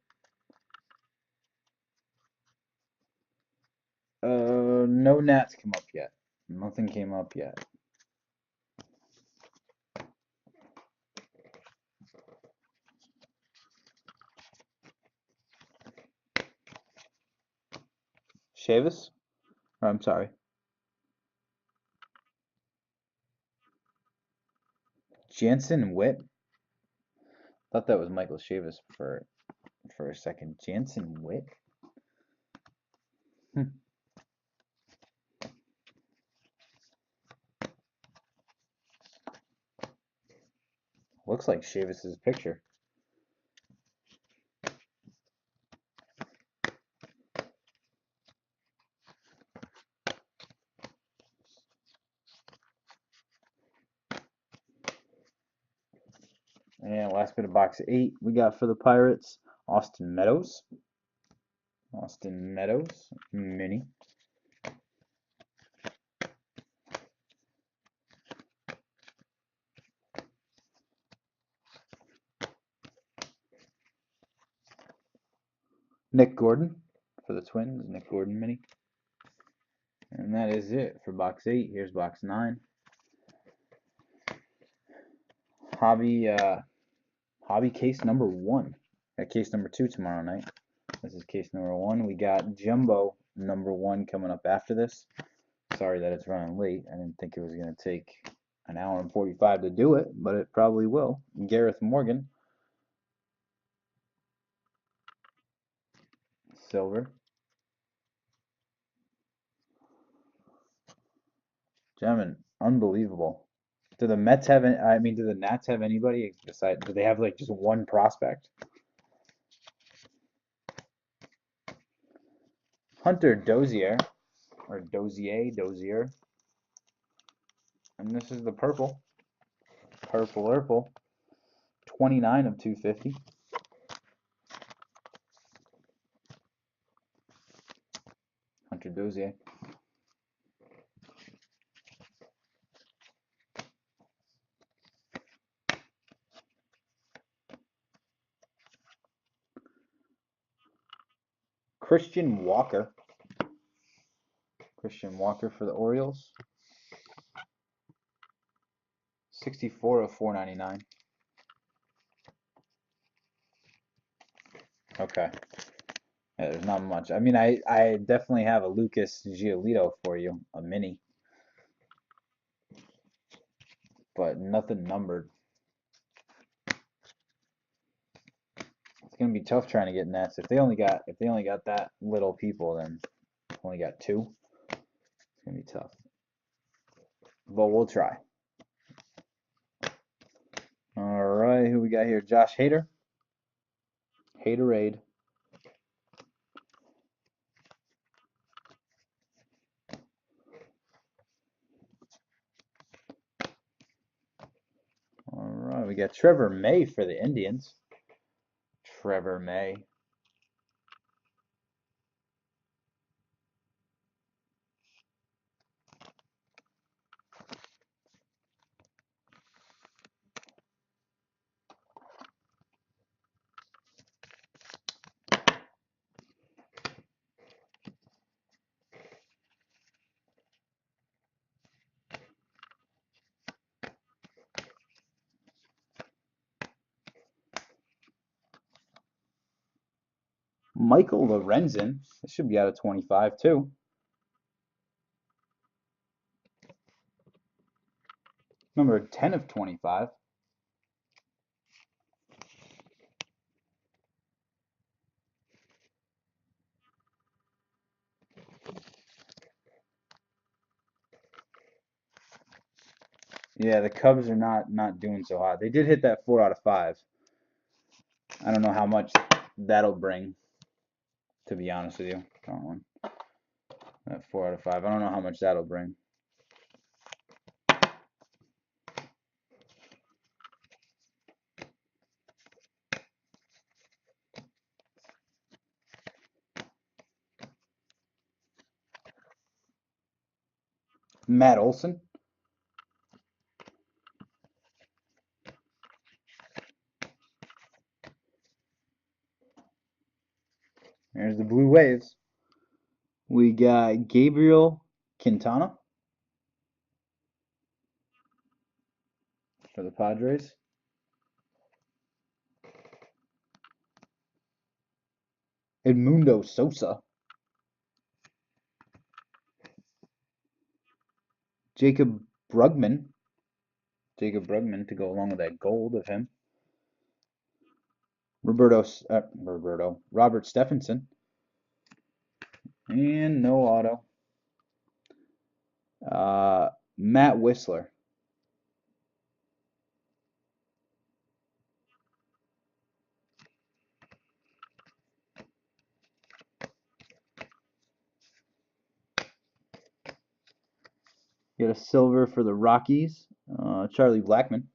Speaker 1: No Nats come up yet. Nothing came up yet. Chavis? Or, I'm sorry. Jansen Witt? Thought that was Michael Chavis for a second. Jansen Witt? Looks like Chavis's picture. And last bit of box 8 we got for the Pirates, Austin Meadows. Austin Meadows, mini. Nick Gordon for the Twins, Nick Gordon mini. And that is it for box 8. Here's box 9. Hobby case number 1. Got case number 2 tomorrow night. This is case number 1. We got Jumbo number 1 coming up after this. Sorry that it's running late. I didn't think it was going to take an hour and 45 to do it, but it probably will. Gareth Morgan. Silver. Gentlemen, unbelievable. Do the Mets have any, I mean, do the Nats have anybody besides, do they have like just one prospect? Hunter Dozier, or Dozier. And this is the purple. Purple. 29 of 250. Hunter Dozier. Christian Walker. Christian Walker for the Orioles. 64 of 499. Okay. Yeah, there's not much. I mean, I definitely have a Lucas Giolito for you, a mini. But nothing numbered. It's gonna be tough trying to get Nets. If they only got that little people, then only got 2. It's gonna be tough. But we'll try. Alright, who we got here? Josh Hader. Haterade. Alright, we got Trevor May for the Indians. Trevor May. Michael Lorenzen. This should be out of 25 too. Number 10 of 25. Yeah, the Cubs are not doing so hot. They did hit that 4 out of 5. I don't know how much that'll bring, to be honest with you. Come on. That 4 out of 5. I don't know how much that'll bring. Matt Olson. There's the Blue Waves. We got Gabriel Quintana for the Padres. Edmundo Sosa. Jacob Brugman. To go along with that gold of him. Robert Stephenson. And no auto. Matt Whistler. Get a silver for the Rockies. Charlie Blackmon.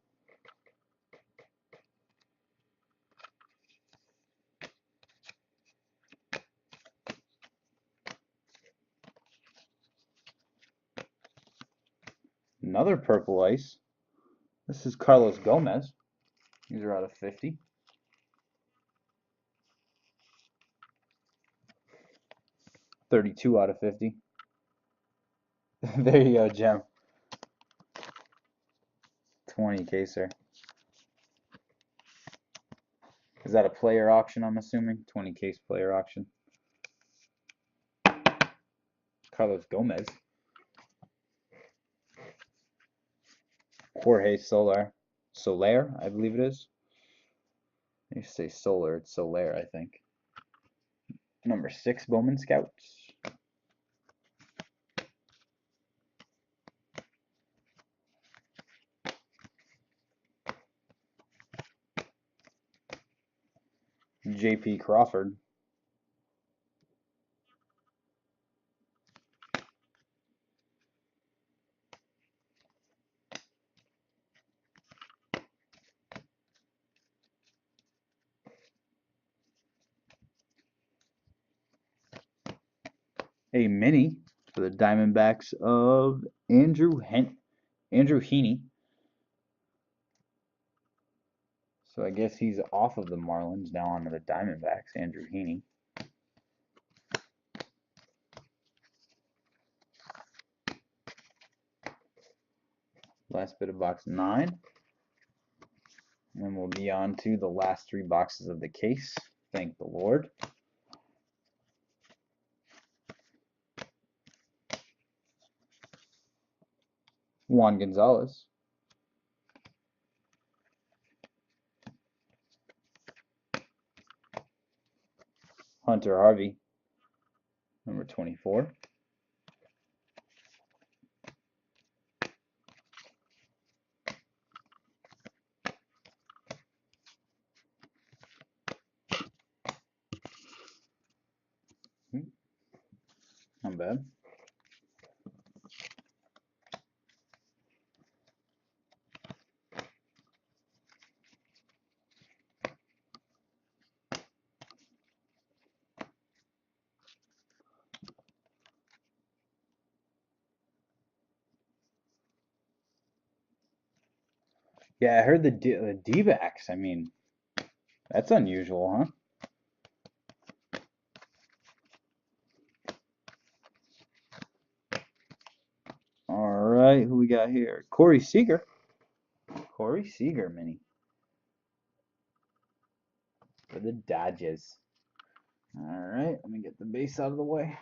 Speaker 1: Another purple ice. This is Carlos Gomez. These are out of 50. $32 out of 50. There you go, Gem. 20 caser. Is that a player auction, I'm assuming? 20 case player auction. Carlos Gomez. Jorge Soler, I believe it is. You say Solar, it's Soler, I think. Number 6, Bowman Scouts. J.P. Crawford. A mini for the Diamondbacks of Andrew Heaney. So I guess he's off of the Marlins, now onto the Diamondbacks, Andrew Heaney. Last bit of box 9. And then we'll be on to the last 3 boxes of the case. Thank the Lord. Juan Gonzalez. Hunter Harvey, number 24. Not bad. Yeah, I heard the D-backs. I mean, that's unusual, huh? All right, who we got here? Corey Seager. Corey Seager mini for the Dodgers. All right, let me get the base out of the way.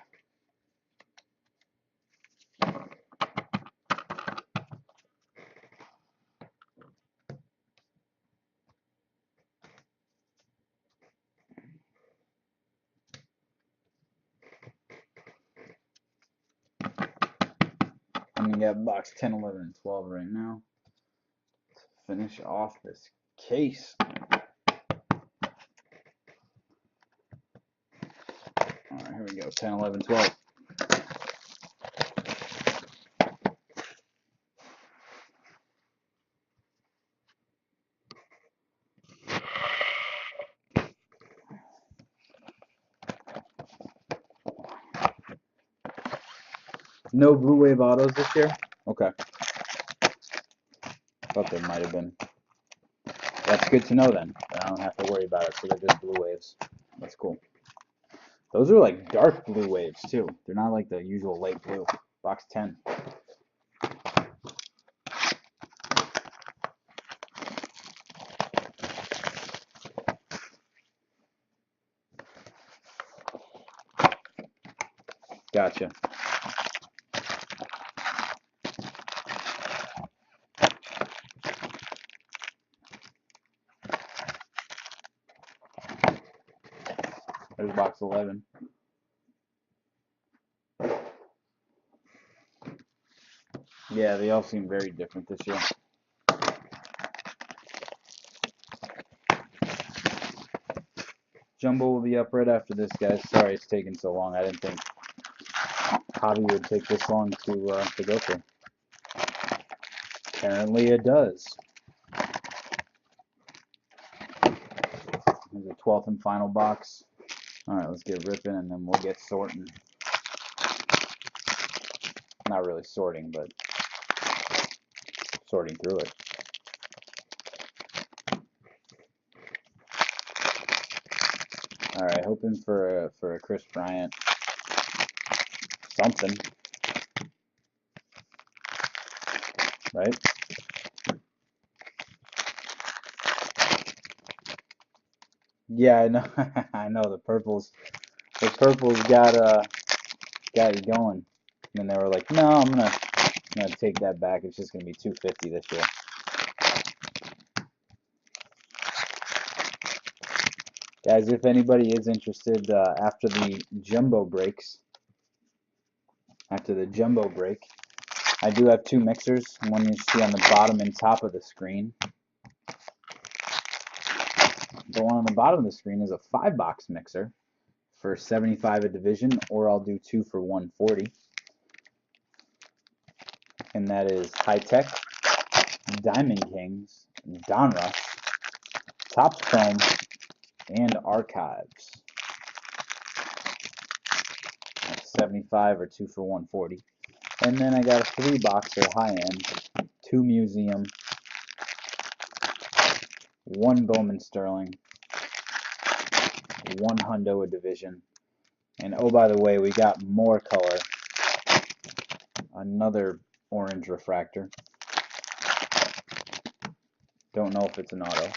Speaker 1: And we got box 10, 11, and 12 right now to finish off this case. All right, here we go, 10, 11, 12. No Blue Wave autos this year? Okay. Thought there might have been. That's good to know then. I don't have to worry about it, so they're just Blue Waves. That's cool. Those are like dark Blue Waves too. They're not like the usual light blue. Box 10. Gotcha. There's box 11. Yeah, they all seem very different this year. Jumbo will be up right after this, guys. Sorry it's taking so long. I didn't think hobby would take this long to go through. Apparently it does. There's a 12th and final box. Alright, let's get ripping and then we'll get sorting. Not really sorting, but sorting through it. Alright, hoping for a Chris Bryant. Something. Right? Yeah, I know. I know the purples got you going. And then they were like, no, I'm gonna take that back. It's just gonna be $250 this year. Guys, if anybody is interested, after the jumbo break, I do have 2 mixers. One you see on the bottom and top of the screen. The one on the bottom of the screen is a 5-box mixer for $75 a division, or I'll do 2 for $140. And that is High Tech, Diamond Kings, Donruss, Topps Chrome, and Archives. That's $75 or 2 for $140. And then I got a 3-boxer high end, 2 Museum, 1 Bowman Sterling, 1 Hundo a division. And oh, by the way, we got more color. Another orange refractor. Don't know if it's an auto.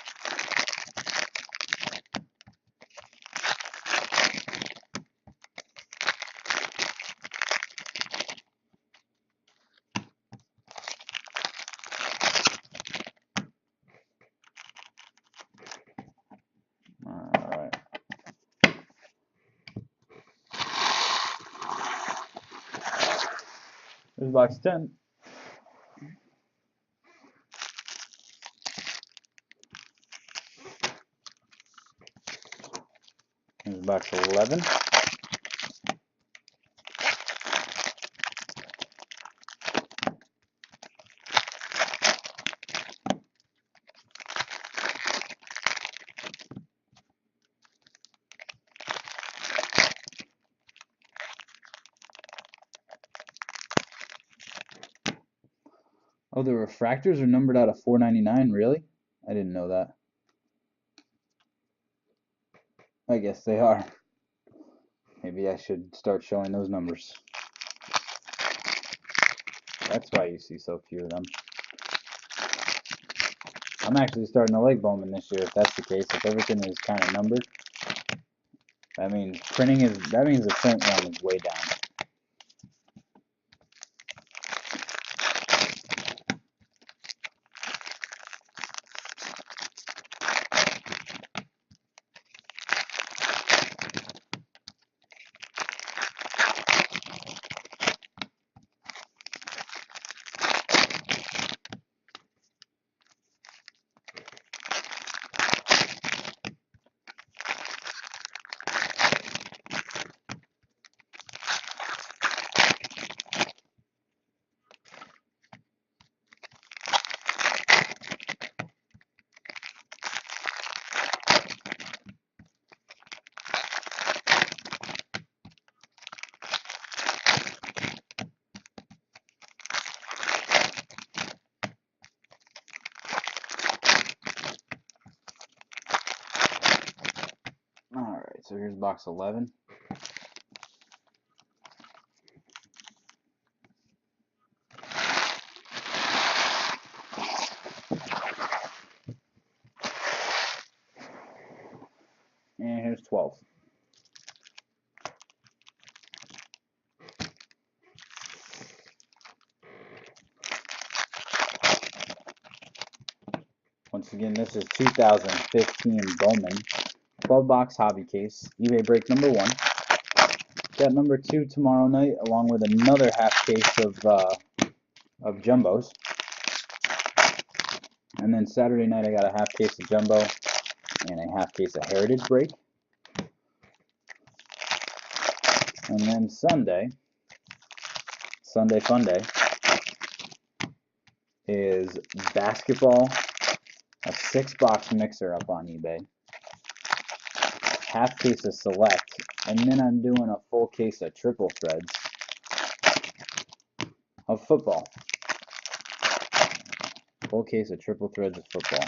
Speaker 1: Alright. There's box 10. There's box 11. Oh, the refractors are numbered out of 499, really? I didn't know that. I guess they are. Maybe I should start showing those numbers. That's why you see so few of them. I'm actually starting to like Bowman this year, if that's the case. If everything is kind of numbered, that means that means the print run is way down. so here's box 11. And here's 12. Once again, this is 2015 Bowman 12-box hobby case. eBay break number 1. Got number 2 tomorrow night, along with another half case of jumbos. And then Saturday night, I got a half case of jumbo and a half case of heritage break. And then Sunday fun day, is basketball, a 6-box mixer up on eBay, half case of select, and then I'm doing a full case of triple threads of football. Full case of triple threads of football.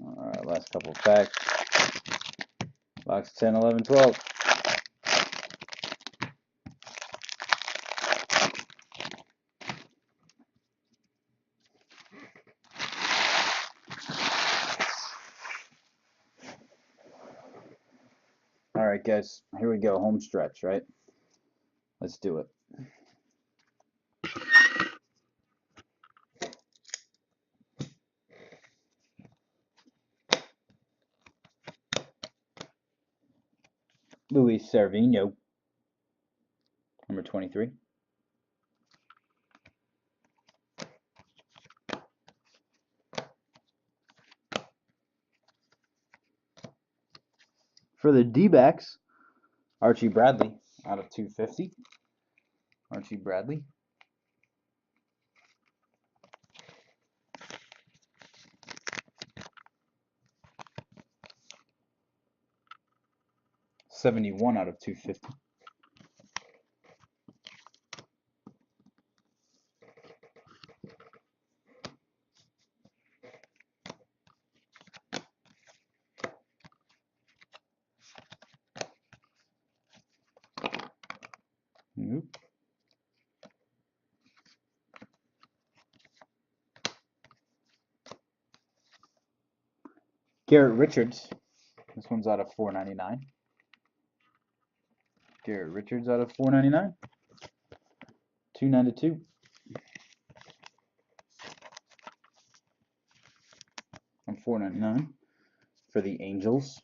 Speaker 1: Alright, last couple of packs. Box 10, 11, 12. Alright guys, here we go, home stretch, right? Let's do it. Luis Cervinho, number 23. For the D-backs, Archie Bradley out of 250. Archie Bradley. '71 out of 250. Nope. Garrett Richards. This one's out of $4.99. Garrett Richards out of $4.99. 292. On $4.99 for the Angels.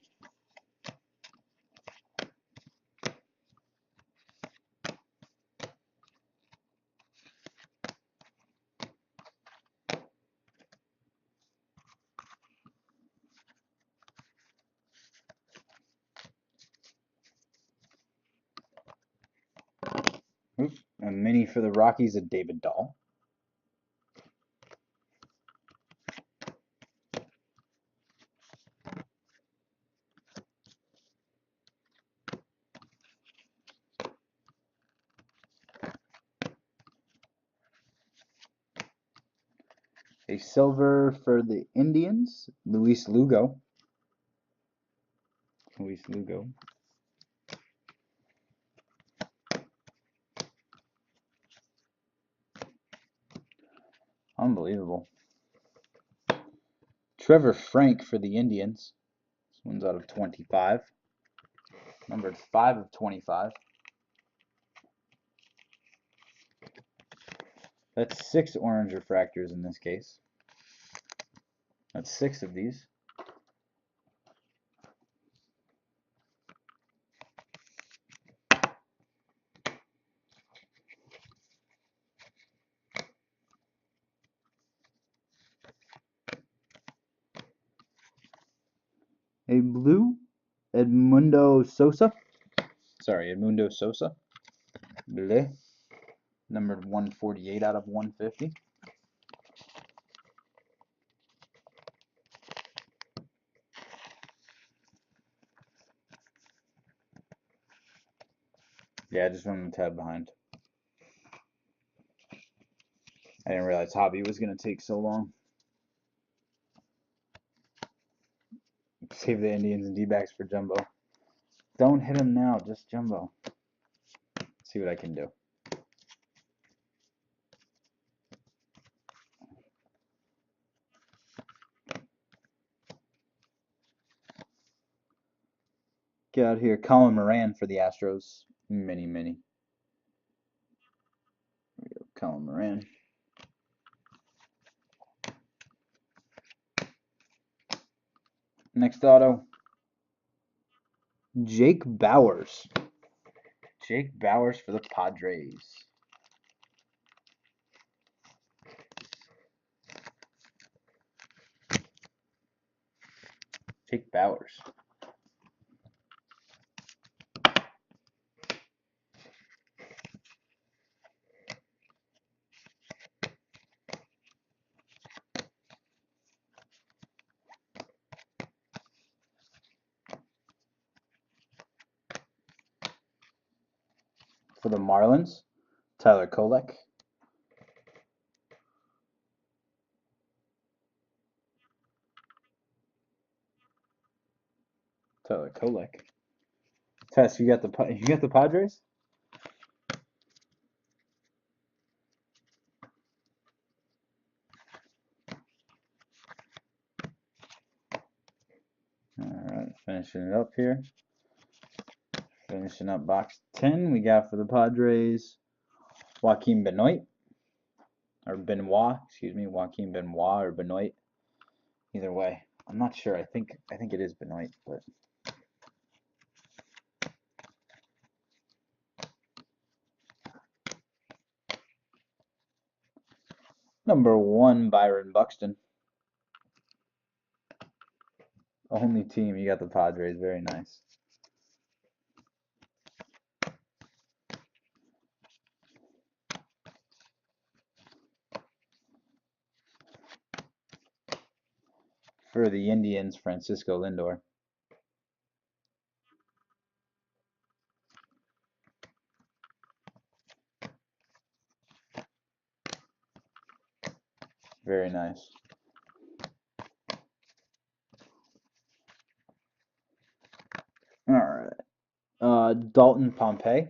Speaker 1: Oops. A mini for the Rockies of David Dahl. A silver for the Indians, Luis Lugo. Luis Lugo. Unbelievable. Trevor Frank for the Indians. This one's out of 25. Numbered 5 of 25. That's 6 orange refractors in this case. That's 6 of these. A blue Edmundo Sosa. Sorry, Edmundo Sosa. Bleh. Numbered 148 out of 150. Yeah, I just went a tab behind. I didn't realize Hobby was going to take so long. Save the Indians and D-backs for Jumbo. Don't hit him now, just Jumbo. See what I can do. Get out here, Colin Moran for the Astros. Mini. There we go, Colin Moran. Next auto, Jake Bowers. Jake Bowers for the Padres. Jake Bowers. For the Marlins, Tyler Kolek. Tyler Kolek. Tess, you got the Padres? Alright, finishing it up here. Finishing up box 10, we got for the Padres, Joaquin Benoit. Or Benoit, excuse me, Joaquin Benoit or Benoit. Either way, I'm not sure. I think it is Benoit, but number 1, Byron Buxton. Only team, you got the Padres. Very nice. For the Indians, Francisco Lindor. Very nice. Alright. Dalton Pompey.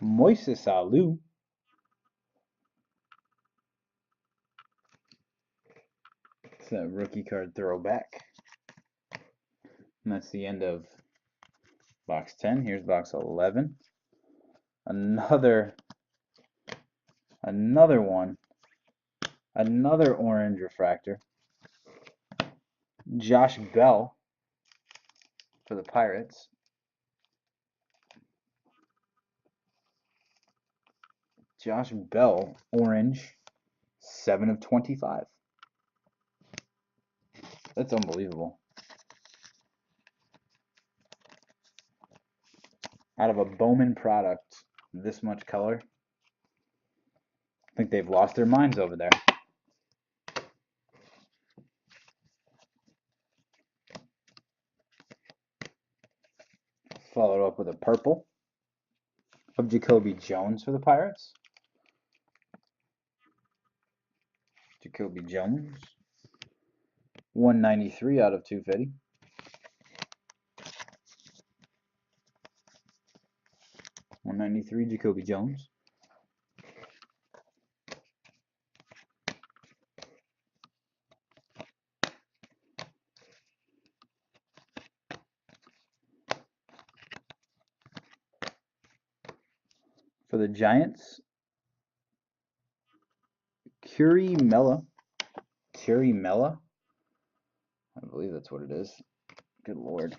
Speaker 1: Moises Alou. It's a rookie card throwback. And that's the end of box 10. Here's box 11. Another one. Another orange refractor. Josh Bell for the Pirates. Josh Bell, orange, 7 of 25. That's unbelievable. Out of a Bowman product, this much color. I think they've lost their minds over there. Followed up with a purple of Jacoby Jones for the Pirates. Jacoby Jones. 193 out of 250. .193 Jacoby Jones. For the Giants, Curimella. Curimella? I believe that's what it is. Good lord.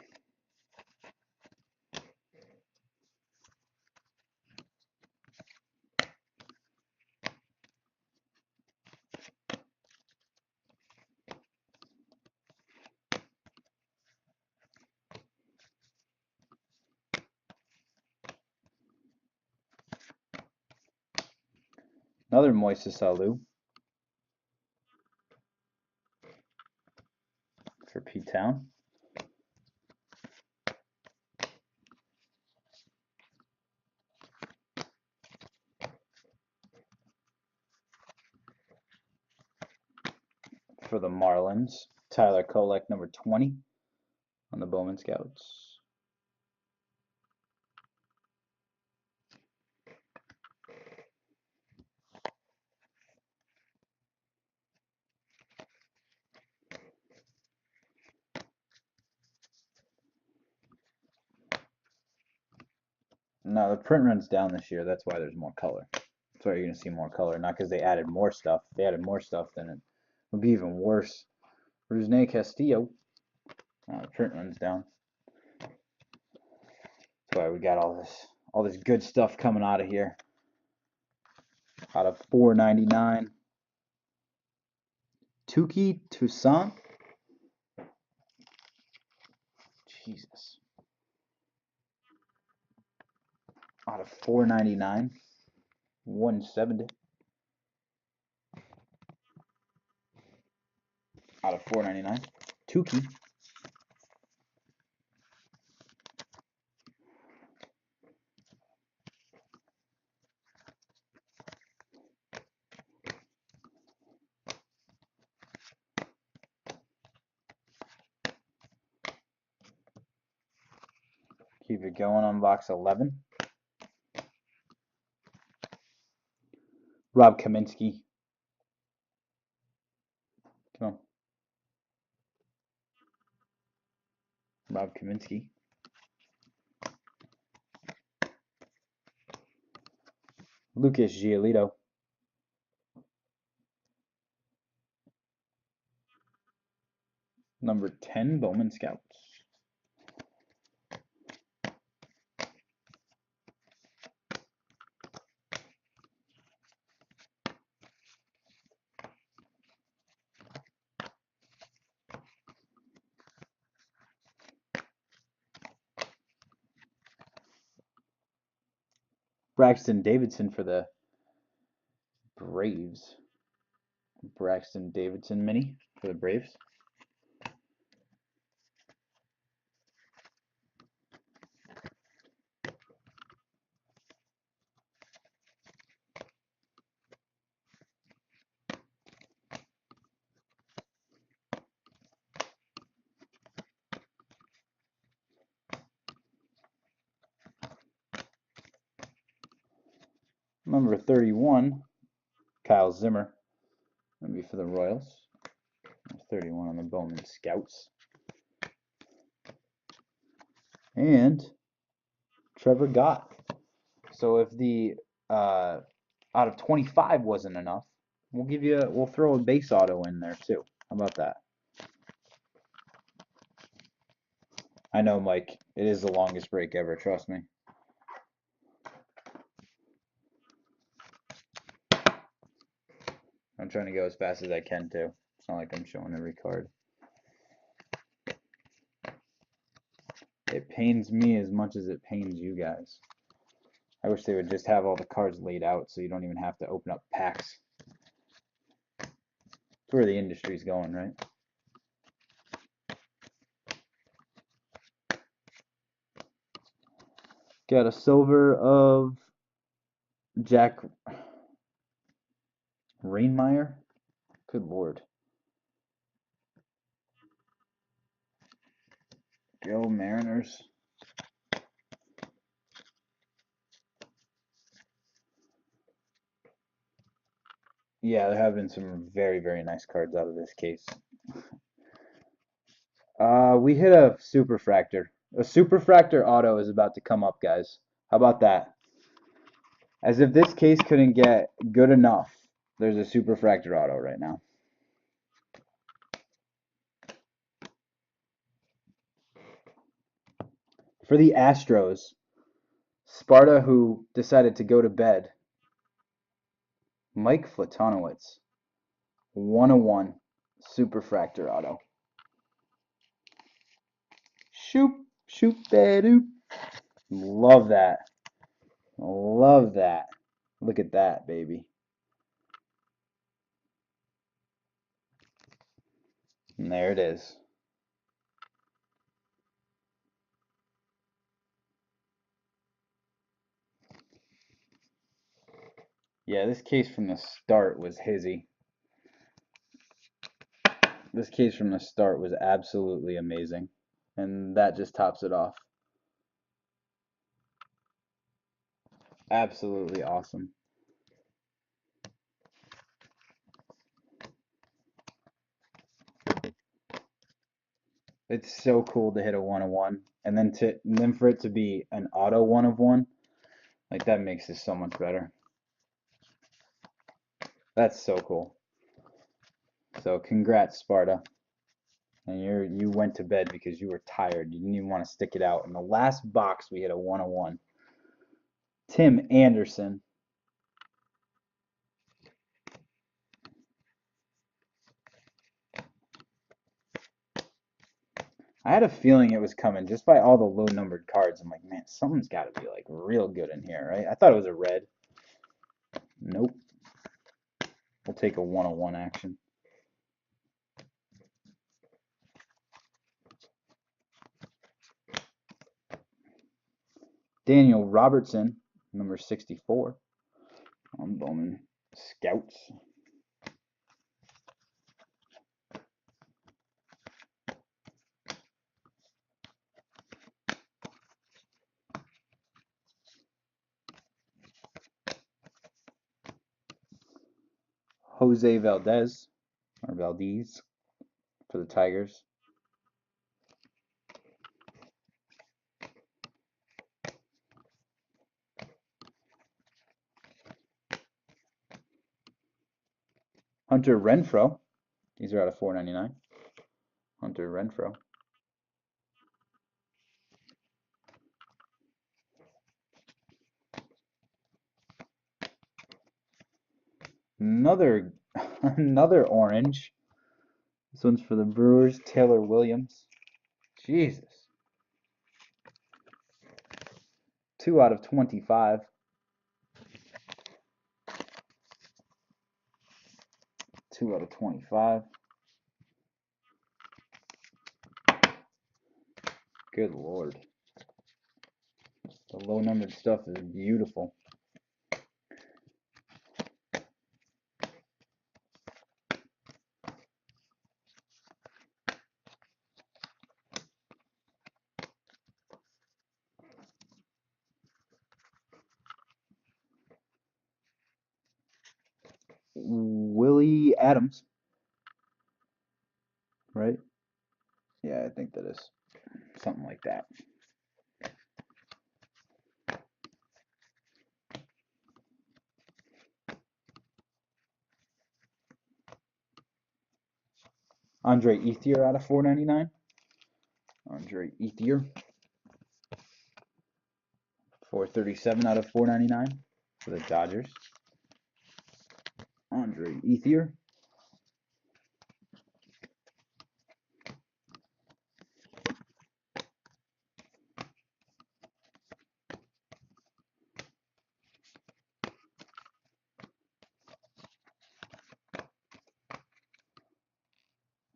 Speaker 1: Another Moises Alou for P-Town. For the Marlins, Tyler Kolek, number 20 on the Bowman Scouts. No, the print run's down this year. That's why there's more color. That's why you're going to see more color. Not because they added more stuff. If they added more stuff, then it would be even worse. Rusney Castillo. The print run's down. That's why we got all this good stuff coming out of here. Out of $4.99. Tuki Toussaint. Jesus. Out of $4.99. 170. Out of $4.99. Tuki. Keep it going on box 11. Rob Kaminsky. Come on. Rob Kaminsky. Lucas Giolito. Number 10, Bowman Scouts. Braxton Davidson for the Braves. Braxton Davidson mini for the Braves. Number 31, Kyle Zimmer. That'll be for the Royals. 31 on the Bowman Scouts. And Trevor Gott. So if the out of 25 wasn't enough, we'll throw a base auto in there too. How about that? I know, Mike, it is the longest break ever, trust me. I'm trying to go as fast as I can too. It's not like I'm showing every card. It pains me as much as it pains you guys. I wish they would just have all the cards laid out so you don't even have to open up packs. That's where the industry's going, right? Got a silver of Jack Rainmeyer. Good lord. Go Mariners. Yeah, there have been some very, very nice cards out of this case. We hit a Superfractor. A Superfractor Auto is about to come up, guys. How about that? As if this case couldn't get good enough. There's a Superfractor Auto right now. For the Astros, Sparta, who decided to go to bed, Mike Foltynewicz, 101 Superfractor Auto. Shoop, shoop, doop. Love that. Love that. Look at that, baby. And there it is. Yeah, this case from the start was hizzy. This case from the start was absolutely amazing. And that just tops it off. Absolutely awesome. It's so cool to hit a 101 and then for it to be an auto 1 of 1, like that makes this so much better. That's so cool. So congrats, Sparta. And you went to bed because you were tired. You didn't even want to stick it out. In the last box we hit a 101. Tim Anderson. I had a feeling it was coming just by all the low numbered cards. I'm like, man, something's got to be like real good in here, right? I thought it was a red. Nope. We'll take a 101 action. Daniel Robertson, number 64 on Bowman Scouts. Jose Valdez, or Valdez, for the Tigers. Hunter Renfroe. These are out of 499. Hunter Renfroe. Another another orange. This one's for the Brewers, Taylor Williams. Jesus. 2 out of 25. 2 out of 25. Good Lord. The low numbered stuff is beautiful. Willie Adams. Right? Yeah, I think that is something like that. Andre Ethier out of 499. Andre Ethier. 437 out of 499 for the Dodgers. Andre Ethier.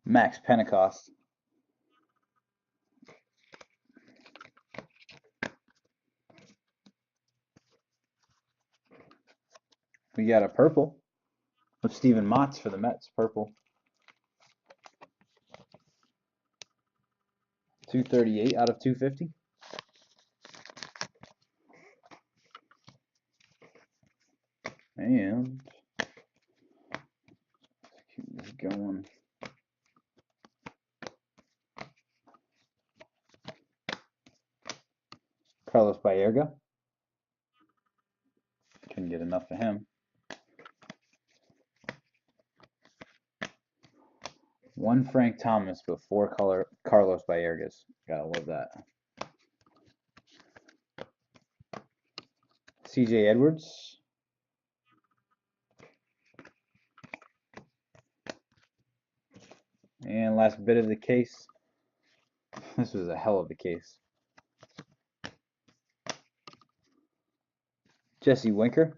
Speaker 1: Max Pentecost. We got a purple of Steven Matz for the Mets. Purple. 238 out of 250. And let's keep this going. Carlos Baerga. Couldn't get enough of him. One Frank Thomas, but four Carlos Baergas. Gotta love that. CJ Edwards. And last bit of the case. This was a hell of a case. Jesse Winker.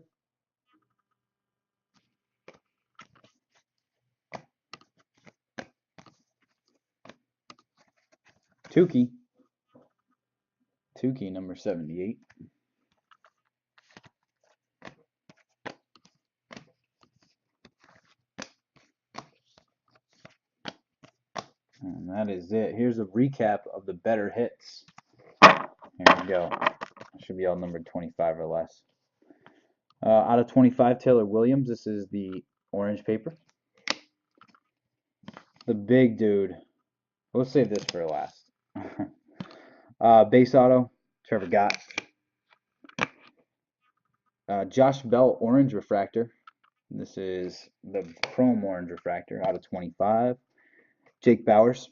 Speaker 1: Tukey, number 78. And that is it. Here's a recap of the better hits. Here we go. It should be all numbered 25 or less. Out of 25, Taylor Williams. This is the orange paper. The big dude. We'll save this for last. Base auto, Trevor Gott. Josh Bell orange refractor. This is the chrome orange refractor out of 25. Jake Bowers,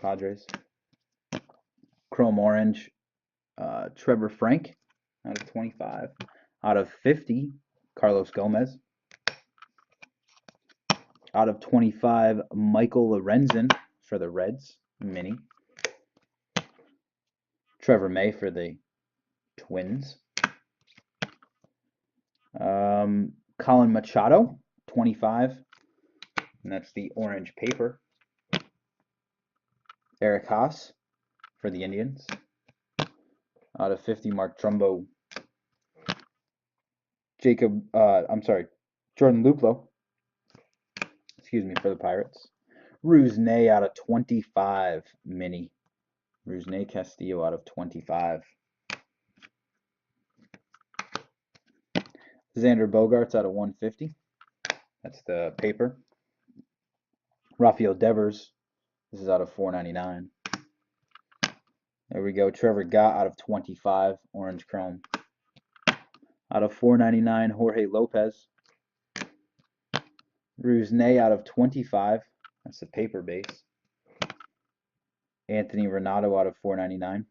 Speaker 1: Padres. Chrome orange, Trevor Frank out of 25. Out of 50, Carlos Gomez. Out of 25, Michael Lorenzen for the Reds, mini. Trevor May for the Twins. Colin Machado, 25. And that's the orange paper. Eric Haas for the Indians. Out of 50, Mark Trumbo. Jordan Luplow. Excuse me, for the Pirates. Rusney out of 25, mini. Rusney Castillo out of 25. Xander Bogaerts out of 150. That's the paper. Rafael Devers. This is out of 499. There we go. Trevor Gott out of 25, orange chrome. Out of 499, Jorge Lopez. Rusney out of 25. That's the paper base. Anthony Renato out of 499.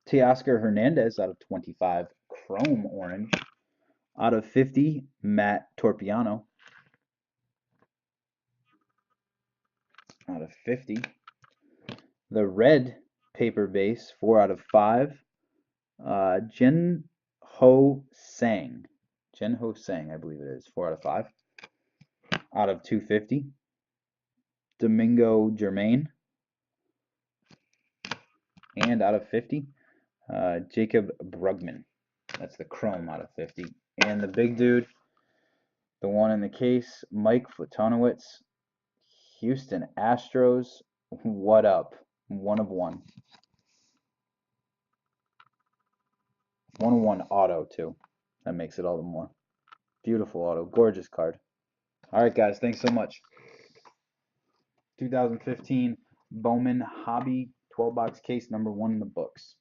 Speaker 1: Teoscar Hernandez out of 25, chrome orange. Out of 50, Matt Torpiano. Out of 50. The red paper base, 4 out of 5. Jin Ho Sang. Jin Ho Sang, I believe it is. 4 out of 5. Out of 250. Domingo Germain. And out of 50, Jacob Brugman. That's the chrome out of 50. And the big dude, the one in the case, Mike Foltynewicz. Houston Astros. What up? 1 of 1. 1 of 1 auto, too. That makes it all the more. Beautiful auto. Gorgeous card. All right, guys. Thanks so much. 2015 Bowman Hobby 12-box case number 1 in the books.